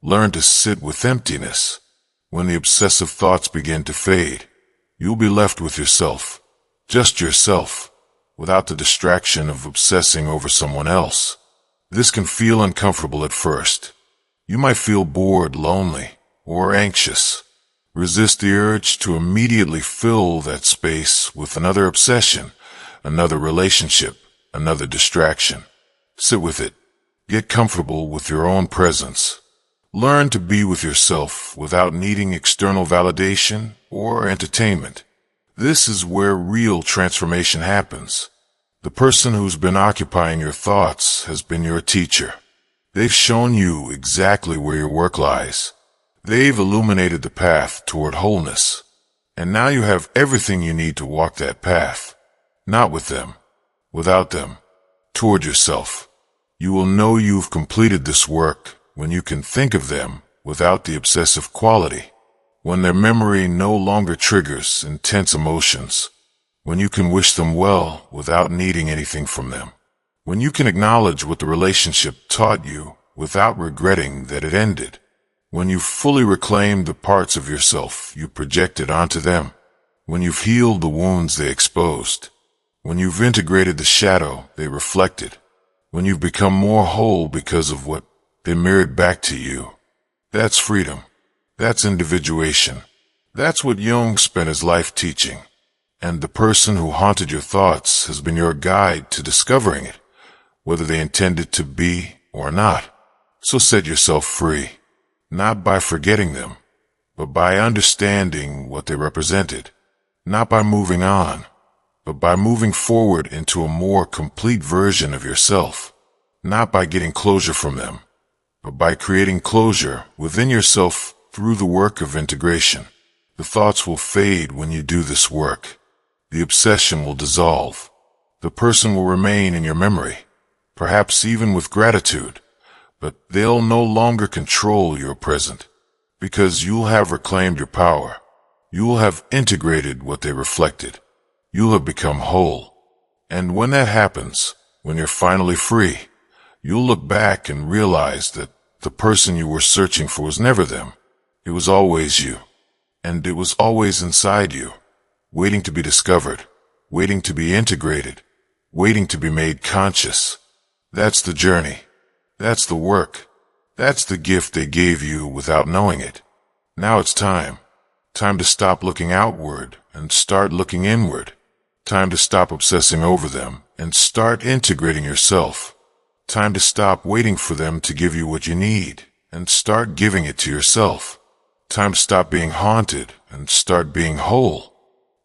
learn to sit with emptiness. When the obsessive thoughts begin to fade, you'll be left with yourself, just yourself, without the distraction of obsessing over someone else. This can feel uncomfortable at first, You might feel bored, lonely, or anxious. Resist the urge to immediately fill that space with another obsession, another relationship, another distraction. Sit with it. Get comfortable with your own presence. Learn to be with yourself without needing external validation or entertainment. This is where real transformation happens. The person who's been occupying your thoughts has been your teacher. They've shown you exactly where your work lies. They've illuminated the path toward wholeness. And now you have everything you need to walk that path. Not with them, without them, toward yourself. You will know you've completed this work when you can think of them without the obsessive quality, when their memory no longer triggers intense emotions, when you can wish them well without needing anything from them, when you can acknowledge what the relationship taught you without regretting that it ended, when you've fully reclaimed the parts of yourself you projected onto them, when you've healed the wounds they exposed, when you've integrated the shadow they reflected, when you've become more whole because of what they mirrored back to you. That's freedom. That's individuation. That's what Jung spent his life teaching. And the person who haunted your thoughts has been your guide to discovering it, whether they intended to be or not. So set yourself free, not by forgetting them, but by understanding what they represented. Not by moving on, but by moving forward into a more complete version of yourself. Not by getting closure from them, but by creating closure within yourself through the work of integration. The thoughts will fade when you do this work. The obsession will dissolve. The person will remain in your memory, perhaps even with gratitude, but they'll no longer control your present, because you'll have reclaimed your power. You'll have integrated what they reflected. You'll have become whole. And when that happens, when you're finally free, you'll look back and realize that the person you were searching for was never them. It was always you. And it was always inside you, waiting to be discovered, waiting to be integrated, waiting to be made conscious. That's the journey. That's the work. That's the gift they gave you without knowing it. Now it's time. Time to stop looking outward and start looking inward. Time to stop obsessing over them and start integrating yourself. Time to stop waiting for them to give you what you need and start giving it to yourself. Time to stop being haunted and start being whole.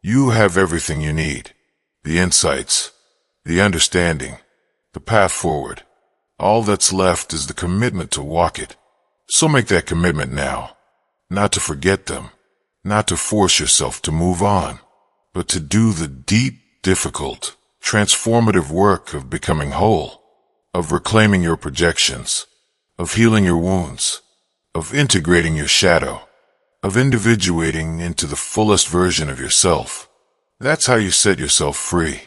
You have everything you need. The insights, the understanding, the path forward. All that's left is the commitment to walk it. So make that commitment now. Not to forget them, not to force yourself to move on, but to do the deep, difficult, transformative work of becoming whole, of reclaiming your projections, of healing your wounds, of integrating your shadow, of individuating into the fullest version of yourself. That's how you set yourself free.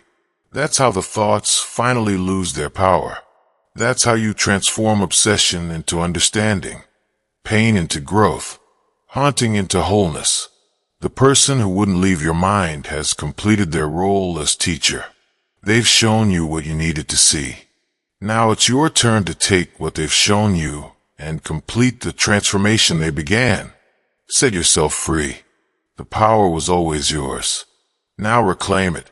That's how the thoughts finally lose their power. That's how you transform obsession into understanding, pain into growth, haunting into wholeness. The person who wouldn't leave your mind has completed their role as teacher. They've shown you what you needed to see. Now it's your turn to take what they've shown you and complete the transformation they began. Set yourself free. The power was always yours. Now reclaim it.